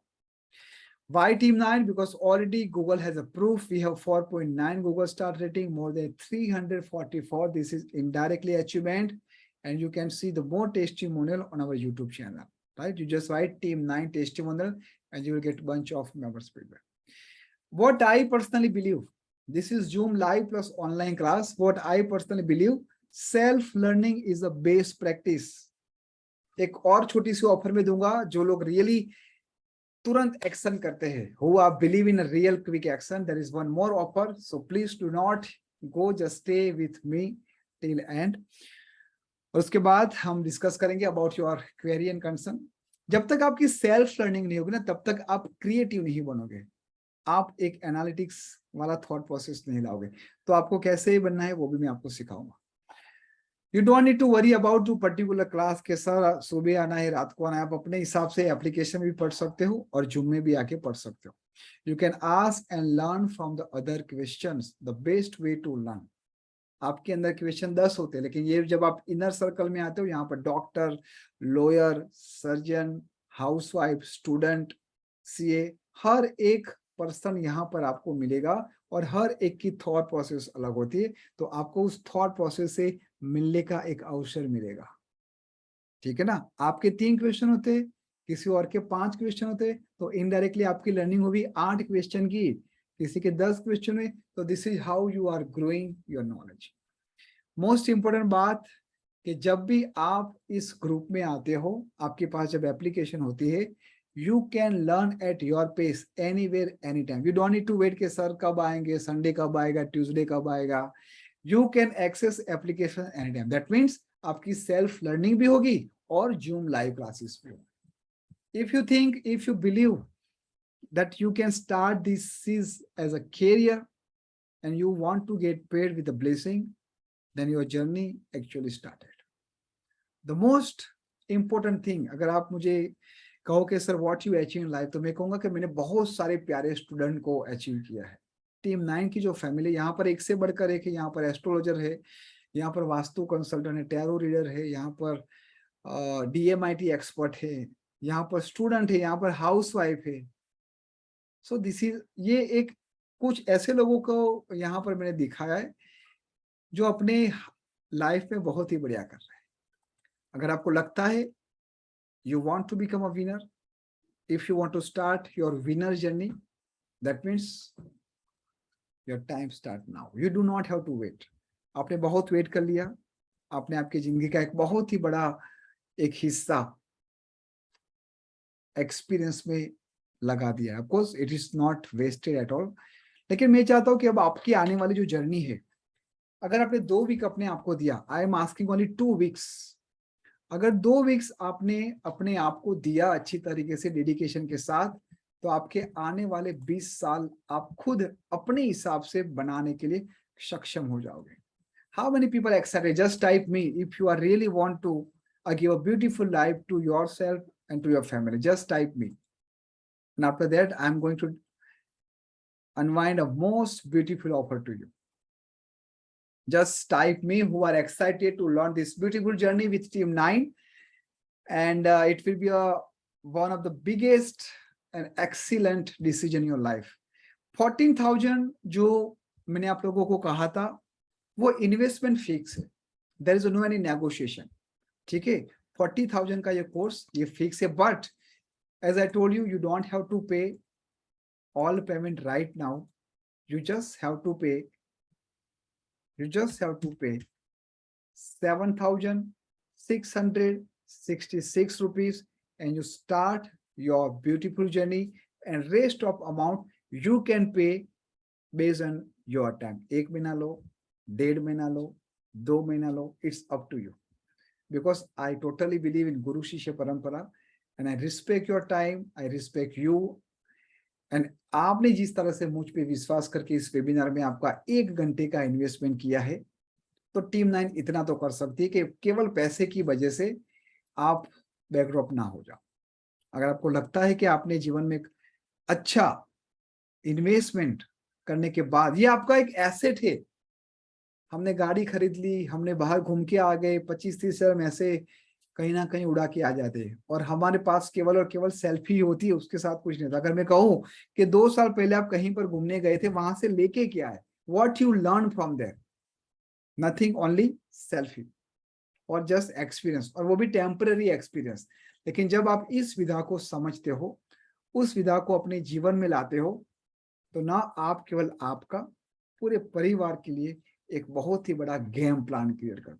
Why Team 9? Because already Google has approved. We have 4.9 Google star rating, more than 344. This is indirectly achievement, and you can see the more testimonial on our YouTube channel. Right? You just write Team 9 testimonial, and you will get a bunch of members feedback. What I personally believe, this is Zoom live plus online class. What I personally believe, self learning is a base practice. एक और छोटी सी ऑफर में दूंगा, जो लोग रियली तुरंत एक्शन करते हैं, who are believe in a real quick action, there is one more offer, so please do not go, just stay with me till end. और उसके बाद हम डिस्कस करेंगे about your query and concern. जब तक आपकी सेल्फ लर्निंग नहीं होगी ना, तब तक आप क्रिएटिव नहीं बनोगे, आप एक एनालिटिक्स वाला थॉट प्रोसेस नहीं लाओगे. तो आपको कैसे बनना है वो भी मैं आपको सिखाऊंगा. You don't need to worry about two particular class के सर सुबह आना है रात को आना है. आप अपने हिसाब से एप्लीकेशन भी पढ़ सकते हो और जूम में भी आके पढ़ सकते हो. You can ask and learn from the other questions. The best way to learn. आपके अंदर क्वेश्चन 10 होते हैं, लेकिन ये जब आप इनर सर्कल में आते हो, यहाँ पर doctor, lawyer, surgeon, housewife, student, CA, हर एक पर्सन यहाँ पर आपको मिलेगा, और हर एक की थॉट प्रोसेस अलग होती है. तो आपको उस थॉट प्रोसेस से मिलने का एक अवसर मिलेगा. ठीक है ना? आपके 3 क्वेश्चन होते, किसी और के 5 क्वेश्चन होते, तो इनडायरेक्टली आपकी लर्निंग होगी 8 क्वेश्चन की, किसी के 10 क्वेश्चन में. तो this is how you are growing your knowledge. Most important बात कि जब भी आप इस ग्रुप में आते हो, आपके पास जब एप्लीकेशन होती है, you can learn at your pace anywhere anytime. You don't need to wait कि सर कब आएंगे, संडे कब आएगा, ट्यूसडे कब आएगा. You can access application anytime. That means आपकी सेल्फ लर्निंग भी होगी और जूम लाइव क्लासेस भी होगी. If you think, if you believe that you can start this as a career and you want to get paid with a blessing, then your journey actually started. The most important thing, अगर आप मुझे कहो कि sir what you achieve in life, तो मैं कहूंगा कि मैंने बहुत सारे प्यारे स्टूडेंट को अचीव किया है. टीम 9 की जो फैमिली, यहाँ पर एक से बढ़कर एक है. यहाँ पर एस्ट्रोलॉजर है, यहाँ पर वास्तु कंसल्टेंट है, टैरो रीडर है, यहाँ पर DMIT एक्सपर्ट है, यहाँ पर स्टूडेंट है, यहाँ पर हाउसवाइफ है। सो दिस इज, ये एक कुछ ऐसे लोगों को यहाँ पर मैंने दिखाया है जो अपने लाइफ में बहुत ही बढ़िया कर रहे हैं। अगर आपको लगता है you want to become a winner, if you want to start your winner journey, that means your time start now. You do not have to wait. आपने बहुत वेट कर लिया, आपने आपकी जिंदगी का एक बहुत ही बड़ा एक हिस्सा एक्सपीरियंस में लगा दिया। Of course it is not wasted at all, लेकिन मैं चाहता हूं कि अब आपकी आने वाली जो जर्नी है, अगर आपने 2 वीक अपने आप को दिया, I am asking only 2 weeks, अगर 2 वीक्स आपने अपने आप को दिया अच्छी तरीके से डेडिकेशन के साथ, तो आपके आने वाले 20 साल आप खुद अपने हिसाब से बनाने के लिए सक्षम हो जाओगे। How many people excited? Just type me if you are really want to give a beautiful life to yourself and to your family. Just type me. And after that, I'm going to unwind a most beautiful offer to you. Just type me who are excited to learn this beautiful journey with Team 9. And it will be one of the biggest and excellent decision in your life. 14,000 जो मैंने आप लोगों को कहा था, वो इन्वेस्टमेंट फिक्स है, there is no any negotiation, ठीक है। 40,000 का ये कोर्स ये फिक्स है, but as I told you, you don't have to pay all payment right now, you just have to pay 7,666 rupees and you start your beautiful journey, and rest of amount you can pay based on your time. 1 महीना लो, 1.5 महीना लो, 2 महीना लो, it's up to you, because I totally believe in Guru Shishya Parampara and I respect your time, I respect you, and आपने जिस तरह से मुझ पे विश्वास करके इस वेबिनार में आपका 1 घंटे का इन्वेस्टमेंट किया है, तो टीम 9 इतना तो कर सकती है कि केवल पैसे की वजह से आप बैकड्रॉप ना हो जाओ। अगर आपको लगता है कि आपने जीवन में एक अच्छा इन्वेस्टमेंट करने के बाद, ये आपका एक एसेट है, हमने गाड़ी खरीद ली, हमने बाहर घूम के आ गए, 25-30 हजार में ऐसे कहीं ना कहीं उड़ा के आ जाते हैं, और हमारे पास केवल और केवल सेल्फी होती है, उसके साथ कुछ नहीं था। अगर मैं कहूँ कि 2 साल पहले आप कहीं पर घूमने गए थे, वहां से लेके क्या है, what you learn from there, nothing, only selfie और जस्ट एक्सपीरियंस, और वो भी टेम्पररी एक्सपीरियंस। लेकिन जब आप इस विधा को समझते हो, उस विधा को अपने जीवन में लाते हो, तो ना आप केवल आपका, पूरे परिवार के लिए एक बहुत ही बड़ा गेम प्लान क्रिएट करते हो,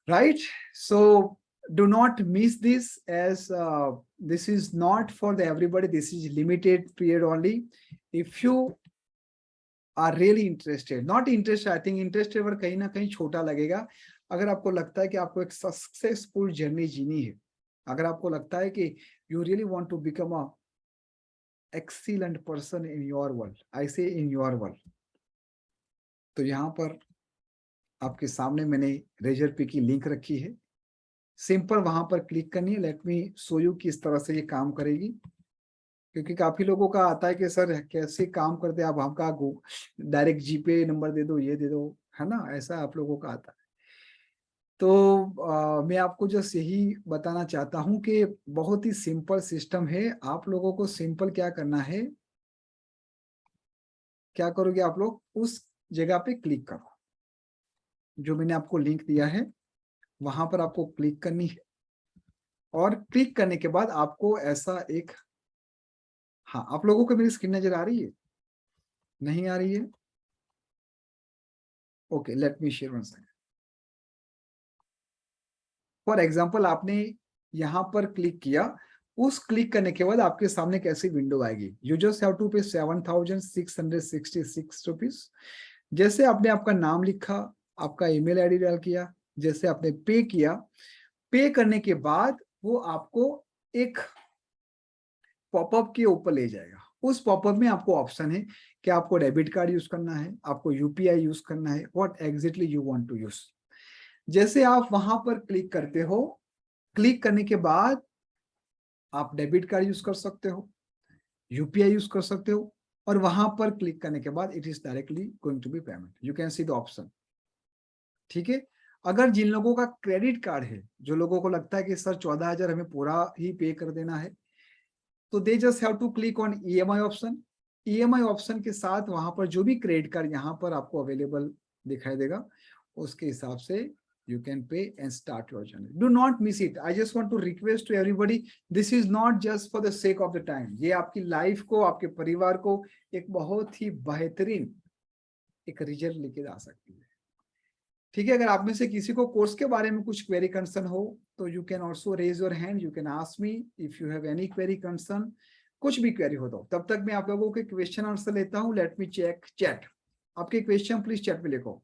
right? So do not miss this, as this is not for the everybody, this is limited period only. If you are really interested, not interested, I think interested पर कहीं ना कहीं छोटा लगेगा। अगर आपको लगता है कि आपको एक सक्सेसफुल जर्नी जीनी है, अगर आपको लगता है कि you really want to become a excellent person in your world, I say in your world, तो यहाँ पर आपके सामने मैंने रेजर पे की लिंक रखी है, सिंपल वहां पर क्लिक करनी है। लेट मी शो यू किस तरह से ये काम करेगी, क्योंकि काफी लोगों का आता है कि सर कैसे काम करते हैं आप, हमका डायरेक्ट जीपे नंबर दे दो, ये दे दो, है ना, ऐसा आप लोगों का आता है। तो मैं आपको जस्ट यही बताना चाहता हूं कि बहुत ही सिंपल सिस्टम है। आप लोगों को सिंपल क्या करना है, क्या करोगे आप लोग, उस जगह पे क्लिक करो जो मैंने आपको लिंक दिया है, वहां पर आपको क्लिक करनी है, और क्लिक करने के बाद आपको ऐसा एक, हाँ, आप लोगों को मेरी स्क्रीन नजर आ रही है, नहीं आ रही है? Okay, let me share one second. For example आपने यहां पर क्लिक किया, उस क्लिक करने के बाद आपके सामने कैसी विंडो आएगी, यू जस्ट हैव टू पे 7,666 रुपीज। जैसे आपने आपका नाम लिखा, आपका ईमेल आईडी डाल किया, जैसे आपने पे किया, पे करने के बाद वो आपको एक पॉपअप के ऊपर ले जाएगा। उस पॉपअप में आपको ऑप्शन है कि आपको डेबिट कार्ड यूज करना है, आपको यूपीआई यूज करना है, what exactly you want to use. जैसे आप वहां पर क्लिक करते हो, क्लिक करने के बाद आप डेबिट कार्ड यूज कर सकते हो, यूपीआई यूज कर सकते हो, और वहां पर क्लिक करने के बाद it is directly going to be payment, you can see the option, ठीक है। अगर जिन लोगों का क्रेडिट कार्ड है, जो लोगों को लगता है कि सर 14,000 हमें पूरा ही पे कर देना है, तो they just have to click on EMI option. EMI option के साथ वहां पर जो भी क्रेडिट कार्ड यहाँ पर आपको अवेलेबल दिखाई देगा, उसके हिसाब से you can pay and start your journey. Do not miss it. I just want to request to everybody, this is not just for the sake of the time. ये आपकी लाइफ को, आपके परिवार को एक बहुत ही बेहतरीन एक रिजल्ट लेके जा सकती है। ठीक है, अगर आप में से किसी को कोर्स के बारे में कुछ क्वेरी कंसर्न हो तो you can also raise your hand, you can ask me if you have any query concern. कुछ भी क्वेरी हो तो तब तक मैं आप लोगों के क्वेश्चन आंसर लेता हूं। Let me check chat. आपके क्वेश्चन प्लीज चैट में लिखो।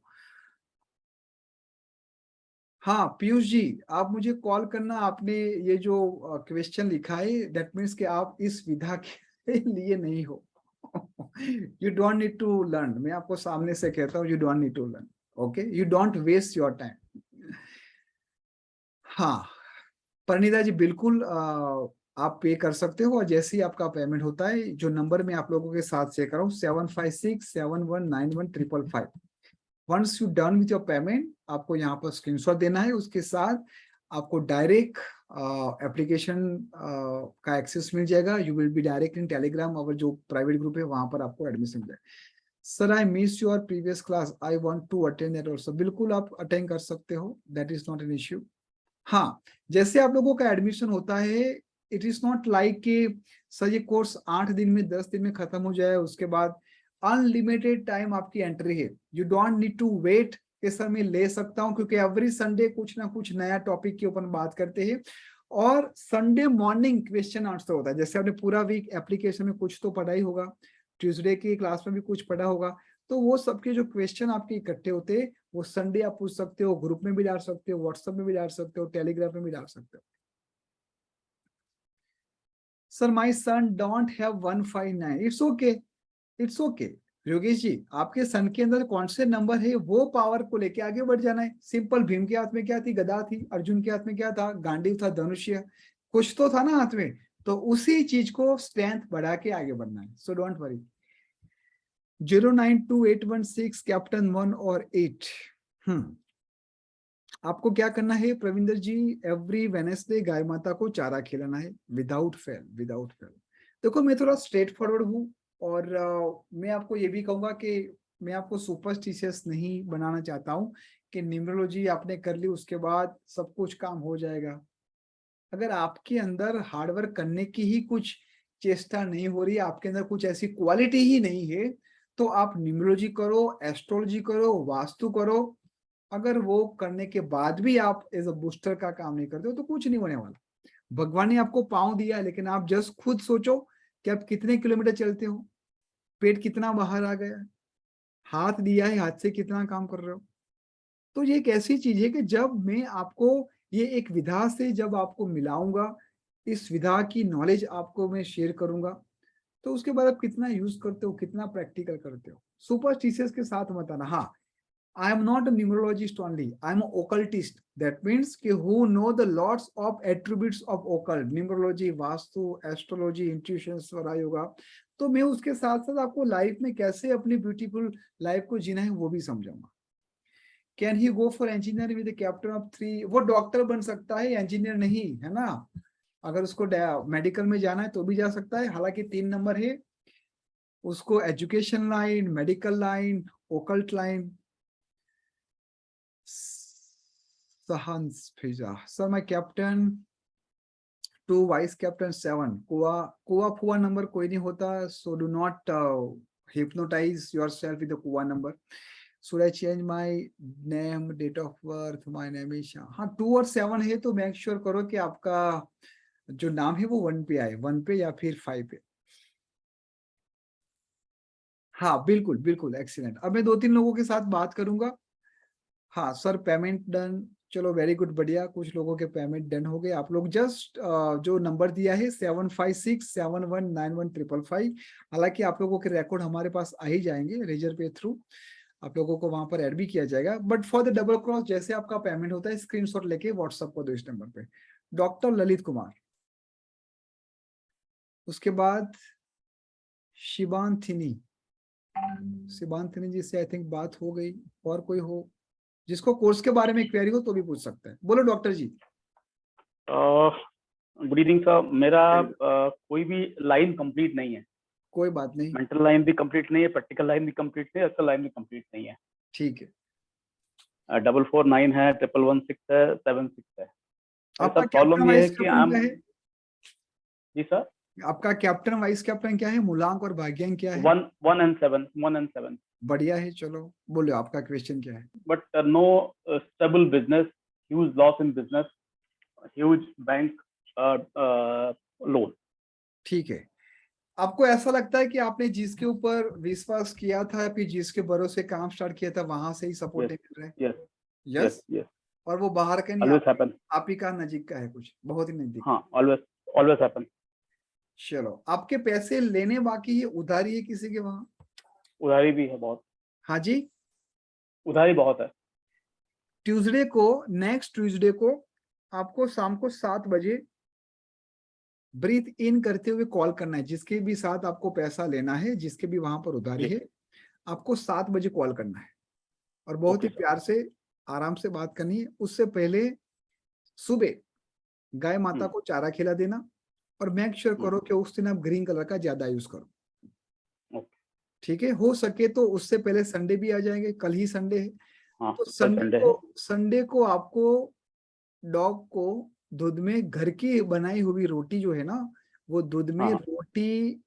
हाँ पीयूष जी, आप मुझे कॉल करना। आपने ये जो क्वेश्चन लिखा है दैट मीन्स कि आप इस विधा के लिए नहीं हो। You don't need to learn. मैं आपको सामने से कहता हूँ, you don't need to learn. Okay, you don't waste your time. हाँ परिणीता जी, बिल्कुल आप पे कर सकते हो, और जैसे ही आपका पेमेंट होता है, जो नंबर मैं आप लोगों के साथ शेयर कर रहा हूँ 756719155, once you done with your payment, आपको यहाँ पर स्क्रीनशॉट देना है। उसके साथ आपको डायरेक्ट एप्लीकेशन का एक्सेस मिल जाएगा। You will be direct in Telegram, और जो प्राइवेट ग्रुप है वहां पर आपको एडमिशन मिल जाएगा। Sir I miss your previous class, I want to attend that also. बिल्कुल आप अटेंड कर सकते हो, that is not an issue. हाँ, जैसे आप लोगों का एडमिशन होता है, इट इज नॉट लाइक कि सर ये कोर्स 8 दिन में 10 दिन में खत्म हो जाए, उसके बाद अनलिमिटेड टाइम आपकी एंट्री है। You don't need to wait कि सर मैं ले सकता हूं, क्योंकि एवरी संडे कुछ ना कुछ नया टॉपिक के ऊपर बात करते हैं, और संडे मॉर्निंग क्वेश्चन आंसर होता है। जैसे आपने पूरा वीक एप्लीकेशन में कुछ तो पढ़ा ही होगा, ट्यूसडे की क्लास में भी कुछ पढ़ा होगा, तो वो सबके जो क्वेश्चन आपके इकट्ठे होते हैं वो संडे आप पूछ सकते हो, ग्रुप में भी डाल सकते हो, व्हाट्सएप में भी डाल सकते हो, टेलीग्राम में भी डाल सकते हो। Sir my son don't have 159, it's okay, it's okay. Yogesh ji, आपके सन के अंदर कौन से नंबर है, वो पावर को लेके आगे बढ़ जाना है। सिंपल, भीम के हाथ में क्या थी, गदा थी। अर्जुन के हाथ में क्या था, गांडीव था, धनुष्य, कुछ तो था ना हाथ में, तो उसी चीज को स्ट्रेंथ बढ़ा के आगे बढ़ना है। So don't worry. 092816 कैप्टन 1 और 8। आपको क्या करना है प्रविंदर जी, एवरी वेनेसडे गाय माता को चारा खिलाना है, विदाउट फेल, विदाउट फेल। देखो मैं थोड़ा स्ट्रेट फॉरवर्ड हूँ, और मैं आपको ये भी कहूंगा कि मैं आपको सुपरस्टिशियस नहीं बनाना चाहता हूँ कि न्यूमरोलॉजी आपने कर ली उसके बाद सब कुछ काम हो जाएगा। अगर आपके अंदर हार्डवर्क करने की ही कुछ चेष्टा नहीं हो रही, आपके अंदर कुछ ऐसी क्वालिटी ही नहीं है, तो आप न्यूमरोलॉजी करो, एस्ट्रोलॉजी करो, वास्तु करो। अगर वो करने के बाद भी आप एज अ बूस्टर का काम नहीं करते हो तो कुछ नहीं होने वाला। भगवान ने आपको पाँव दिया है, लेकिन आप जस्ट खुद सोचो कि आप कितने किलोमीटर चलते हो, पेट कितना बाहर आ गया है, हाथ दिया है, हाथ से कितना काम कर रहे हो। तो ये एक ऐसी चीज है कि जब मैं आपको ये एक विधा से जब आपको मिलाऊंगा, इस विधा की नॉलेज आपको मैं शेयर करूंगा, तो उसके बाद आप कितना यूज करते हो, कितना प्रैक्टिकल करते हो। सुपरस्टिशियस के साथ मत आना। हाँ, I am not a numerologist only. I am an occultist. That means कि who know the lots of attributes of occult, numerology, vastu, astrology, intuition, स्वरा योगा। तो मैं उसके साथ साथ आपको लाइफ में कैसे अपनी ब्यूटीफुल लाइफ को जीना है वो भी समझाऊंगा। Can he go for engineer with captain of 3? वो डॉक्टर बन सकता है, इंजीनियर नहीं, है ना। अगर उसको मेडिकल में जाना है तो भी जा सकता है। हालांकि 3 नंबर है, उसको education line, medical line, occult line. Sahans भेजा, sir my captain 2, vice captain 7। कुआ फुआ नंबर कोई नहीं होता, so do not hypnotize yourself with the कुआ number. Should I change my name, date of birth? My name is Shah। हाँ 2 और 7 है तो मेक श्योर करो कि आपका जो नाम है वो 1 पे आए, 1 पे या फिर 5 पे। हाँ बिल्कुल बिल्कुल, एक्सीलेंट। अब मैं 2-3 लोगों के साथ बात करूंगा। हाँ सर पेमेंट डन, चलो वेरी गुड, बढ़िया। कुछ लोगों के पेमेंट डन हो गए। आप लोग जस्ट जो नंबर दिया है 7567191555, हालांकि आप लोगों के रिकॉर्ड हमारे पास आ ही जाएंगे रेजर पे थ्रू, आप लोगों को वहां पर ऐड भी किया जाएगा। But for the double cross जैसे आपका पेमेंट होता है स्क्रीनशॉट लेके व्हाट्सएप को दो इस नंबर पे। डॉक्टर ललित कुमार, उसके बाद शिवांथिनी, शिवांथिनी जी से आई थिंक बात हो गई। और कोई हो जिसको कोर्स के बारे में क्वेरी हो तो भी पूछ सकते हैं। बोलो doctor ji. Good evening sir. मेरा कोई भी लाइन कंप्लीट नहीं है। कोई बात नहीं, मेंटल लाइन भी कंप्लीट नहीं है, प्रैक्टिकल लाइन भी कंप्लीट नहीं है, अक्सर लाइन भी कंप्लीट नहीं है। ठीक है। 449 है, 1116 है, 76 है। आपका सर प्रॉब्लम कैप्टन ये है वाइस कि कैप्टन क्या है? जी सर, आपका कैप्टन वाइस कैप्टन क्या है? मूलांक और भाग्यांक क्या है? 1 and 7। बढ़िया है, चलो बोलो आपका क्वेश्चन क्या है? But no stable business, huge loss in business, huge bank loan. ठीक है। आपको ऐसा लगता है कि आपने जिसके ऊपर विश्वास किया था या फिर जिसके भरोसे काम स्टार्ट किया था वहां से ही सपोर्ट नहीं मिल रहा है? Yes yes. यस यस, और वो बाहर का नहीं, ऑलवेज हैपन। आप ही का नजीक का है, कुछ बहुत ही नजदीक। हाँ, ऑलवेज हैपन। चलो, आपके पैसे लेने बाकी है, उधारी है किसी के वहां? उधारी भी है बहुत। हाँ जी। उधारी बहुत है। ट्यूसडे को, नेक्स्ट ट्यूसडे को आपको शाम को 7 बजे ब्रीथ इन करते हुए कॉल करना है। जिसके भी साथ आपको पैसा लेना है, जिसके भी वहां पर उधारी है, आपको 7 बजे कॉल करना है और बहुत ही प्यार से आराम से बात करनी है। उससे पहले सुबह गाय माता को चारा खिला देना और मेक श्योर करो कि उस दिन आप ग्रीन कलर का ज्यादा यूज करो। ठीक है, हो सके तो उससे पहले संडे भी आ जाएंगे, कल ही संडे है। तो संडे को आपको डॉग को दूध में घर की बनाई हुई रोटी जो है ना, वो दूध में रोटी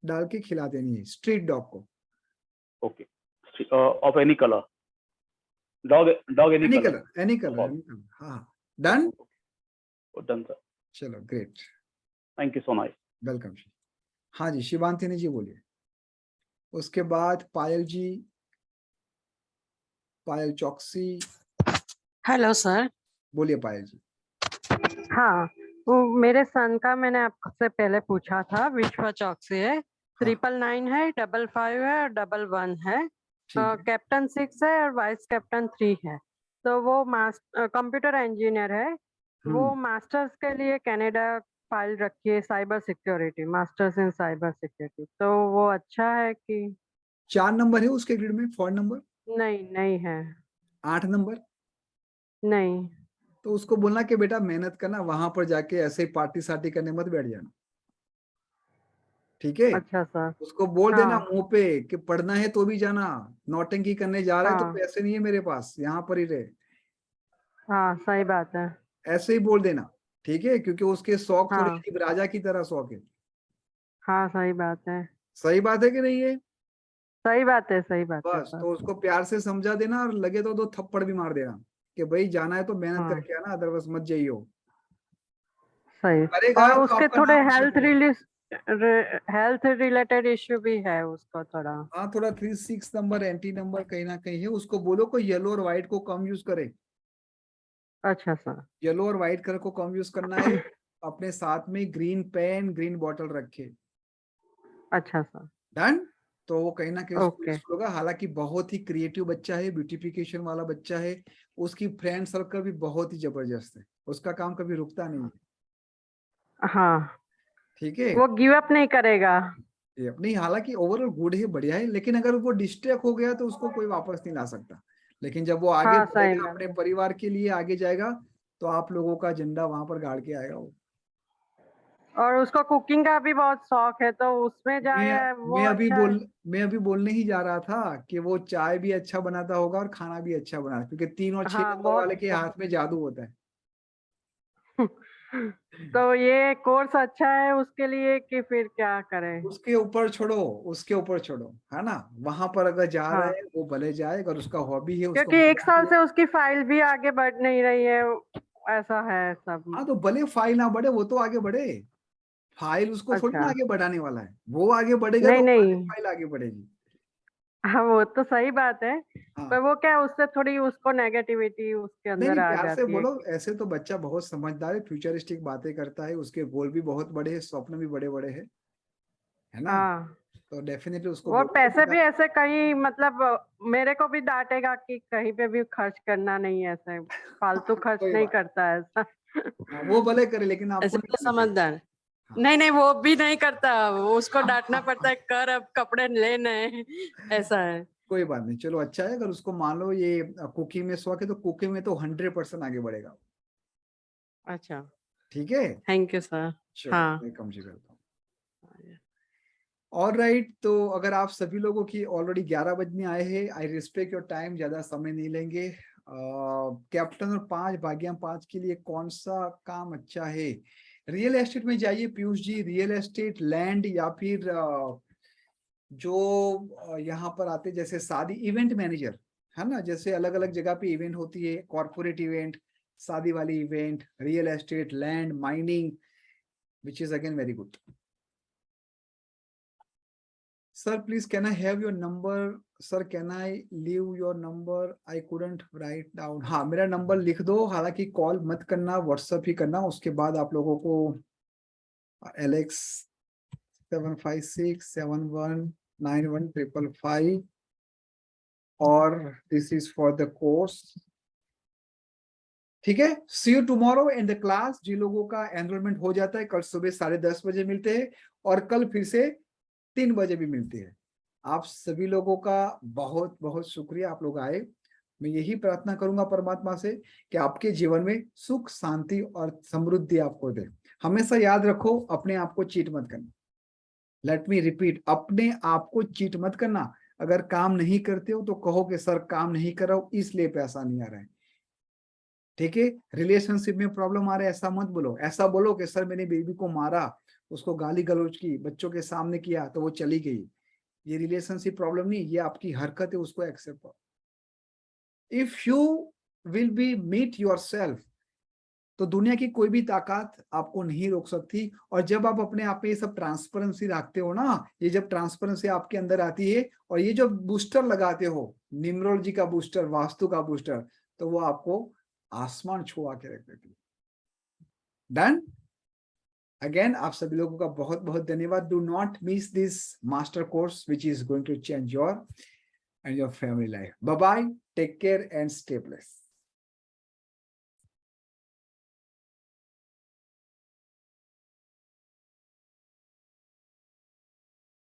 डाल के खिला देनी है स्ट्रीट डॉग को। Okay, of any colour, dog any colour. हाँ, डन डन सर। चलो, great, thank you so much. Welcome. हाँ जी, शिवांतिनी जी बोलिए। उसके बाद पायल जी, पायल चौकसी। Hello sir. बोलिए पायल जी। हाँ, वो मेरे सन का मैंने आपसे पहले पूछा था, विश्वा चौकसी है, 999 है, 55 है और 11 है, कैप्टन 6 है और वाइस कैप्टन 3 है। तो वो कंप्यूटर इंजीनियर है। वो मास्टर्स के लिए कनाडा फाइल रखी है, cyber security, masters in cyber security. तो वो अच्छा है कि? 4 नंबर है उसके ग्रेड में, 4 नंबर? नहीं है। 8 नंबर? नहीं। तो उसको बोलना कि बेटा मेहनत करना, वहां पर जाके ऐसे ही पार्टी सार्टी करने मत बैठ जाना। ठीक है? अच्छा सर। उसको बोल देना मुंह पे कि पढ़ना है तो भी जाना, नौटंकी करने जा रहा है तो पैसे नहीं है मेरे पास, यहाँ पर ही रहे। हाँ, सही बात है। ऐसे ही बोल देना, ठीक है? क्योंकि उसके शौक थोड़े अजीब, राजा की तरह शौक है। हाँ, सही बात है। सही बात है कि नहीं है? सही बात है, सही बात है बस सर। तो उसको प्यार से समझा देना और लगे तो 2 थप्पड़ भी मार देना कि भाई जाना है तो मेहनत करके आना, अदरवाइज मत जाइयो। सही। करेगा और तो उसके आपका थोड़े नाम हेल्थ रिलेटेड इश्यू भी है उसको थोड़ा। हाँ, थोड़ा 36 नंबर एंटी नंबर कहीं ना कहीं है। उसको बोलो को येलो और व्हाइट को कम यूज करे। अच्छा सर। येलो और व्हाइट कलर को कम यूज करना है। अपने साथ में ग्रीन पेन, ग्रीन बॉटल रखे। अच्छा सर। डन। तो वो कहीं ना कहीं उसको ओके। useful होगा। हालांकि बहुत ही क्रिएटिव बच्चा है, ब्यूटिफिकेशन वाला बच्चा है। उसकी फ्रेंड सर्कल भी बहुत ही जबरदस्त है, उसका काम कभी रुकता नहीं है। हाँ, ठीक है, वो गिव अप नहीं करेगा। ये नहीं, हालांकि ओवरऑल गुड है, बढ़िया है, लेकिन अगर वो डिस्ट्रैक्ट हो गया तो उसको कोई वापस नहीं ला सकता। लेकिन जब वो आगे हाँ, सही बढ़ेगा, बात अपने है। परिवार के लिए आगे जाएगा, तो आप लोगों का झंडा वहां पर गाड़ के आएगा वो। और उसको कुकिंग का भी बहुत शौक है, तो उसमें जाए वो अच्छा है। मैं अभी बोलने ही जा रहा था कि वो चाय भी अच्छा बनाता होगा और खाना भी अच्छा बनाता, क्योंकि 3 और 6 हाँ, नंबर बहुत वाले के हाथ में जादू होता है। तो ये कोर्स अच्छा है उसके लिए कि फिर क्या करें? उसके ऊपर छोड़ो, उसके ऊपर छोड़ो, है ना? वहां पर अगर जा रहा हाँ, है वो भले जाए, अगर उसका हॉबी है उसको क्योंकि 1 साल से उसकी फाइल भी आगे बढ़ नहीं रही है, ऐसा है सब। हाँ, तो भले फाइल ना बढ़े, वो तो आगे बढ़े। फाइल उसको थोड़ी ना अच्छा। आगे बढ़ाने वाला है, वो आगे बढ़ेगा तो नहीं हमारी नहीं, फाइल आगे बढ़ेगी। हाँ वो तो सही बात है, हाँ, पर वो क्या उससे थोड़ी उसको नेगेटिविटी उसके नहीं अंदर नहीं, आ प्यार से जाती है बोलो। कि ऐसे तो बच्चा बहुत समझदार है, फ्यूचरिस्टिक बातें करता है, उसके गोल भी बहुत बड़े हैं, स्वप्न भी बड़े बड़े हैं, है ना? हाँ। तो डेफिनेटली उसको वो बोलो कि पैसे भी बेटा, ऐसे कहीं मतलब मेरे को भी डांटेगा कि कहीं पे भी खर्च करना नहीं है, ऐसे फालतू खर्च कोई नहीं बात, करता है ऐसा। हाँ, वो भले करे लेकिन आपको ऐसे नहीं तो करना चाहिए। समझदार। हाँ, नहीं नहीं, वो भी नहीं करता, वो उसको डांटना पड़ता है, कर अब कपड़े लेने हैं, ऐसा है। कोई बात नहीं, चलो अच्छा है। अगर उसको मान लो ये कुकिंग में शौक है तो कुकिंग में तो 100% आगे बढ़ेगा। अच्छा, ठीक है, थैंक यू सर। चलो हाँ। वेलकम जी, वेलकम। ऑलराइट, तो अगर आप सभी लोगों की ऑलरेडी 11 बजने आए हैं, आई रिस्पेक्ट योर टाइम, ज्यादा समय नहीं लेंगे। कैप्टन और 5 भाग्य 5 के लिए कौन सा काम अच्छा है? रियल एस्टेट में जाइए Piyush ji, real estate, land, या फिर जो यहाँ पर आते जैसे शादी इवेंट मैनेजर है ना, जैसे अलग अलग जगह पे इवेंट होती है, कॉर्पोरेट इवेंट, शादी वाली event, real estate, land, mining, which is again very good. Sir, please, can I have your number? Sir, can I leave your number? I couldn't write down. हाँ, मेरा नंबर लिख दो, हालांकि कॉल मत करना, व्हाट्सएप ही करना। उसके बाद आप लोगों को Alex 756719155 और this is for the course. ठीक है, see you tomorrow in the class. जिन लोगों का एनरोलमेंट हो जाता है कल सुबह 10:30 बजे मिलते हैं और कल फिर से 3 बजे भी मिलती है। आप सभी लोगों का बहुत बहुत शुक्रिया, आप लोग आए। मैं यही प्रार्थना करूंगा परमात्मा से कि आपके जीवन में सुख, शांति और समृद्धि आपको दे। हमेशा याद रखो, अपने आप को चीट मत करना। लेट मी रिपीट, अपने आप को चीट मत करना। अगर काम नहीं करते हो तो कहो कि सर काम नहीं कर रहा हूं इसलिए पैसा नहीं आ रहा है। ठीक है, रिलेशनशिप में प्रॉब्लम आ रहा है, ऐसा मत बोलो। ऐसा बोलो कि सर मैंने बेबी को मारा, उसको गाली गलौज की, बच्चों के सामने किया तो वो चली गई। ये रिलेशनशिप प्रॉब्लम नहीं, ये आपकी हरकत है, उसको एक्सेप्ट करो। If you will be meet yourself, तो दुनिया की कोई भी ताकत आपको नहीं रोक सकती। और जब आप अपने आप में ये सब ट्रांसपेरेंसी रखते हो ना, ये जब ट्रांसपेरेंसी आपके अंदर आती है और ये जो बूस्टर लगाते हो, न्यूमरोलॉजी का बूस्टर, वास्तु का बूस्टर, तो वो आपको आसमान छुआ के रख देती है। डन? अगेन आप सभी लोगों का बहुत बहुत धन्यवाद। Do not miss this master course which is going to change your and your family life. Bye bye, take care and stay blessed.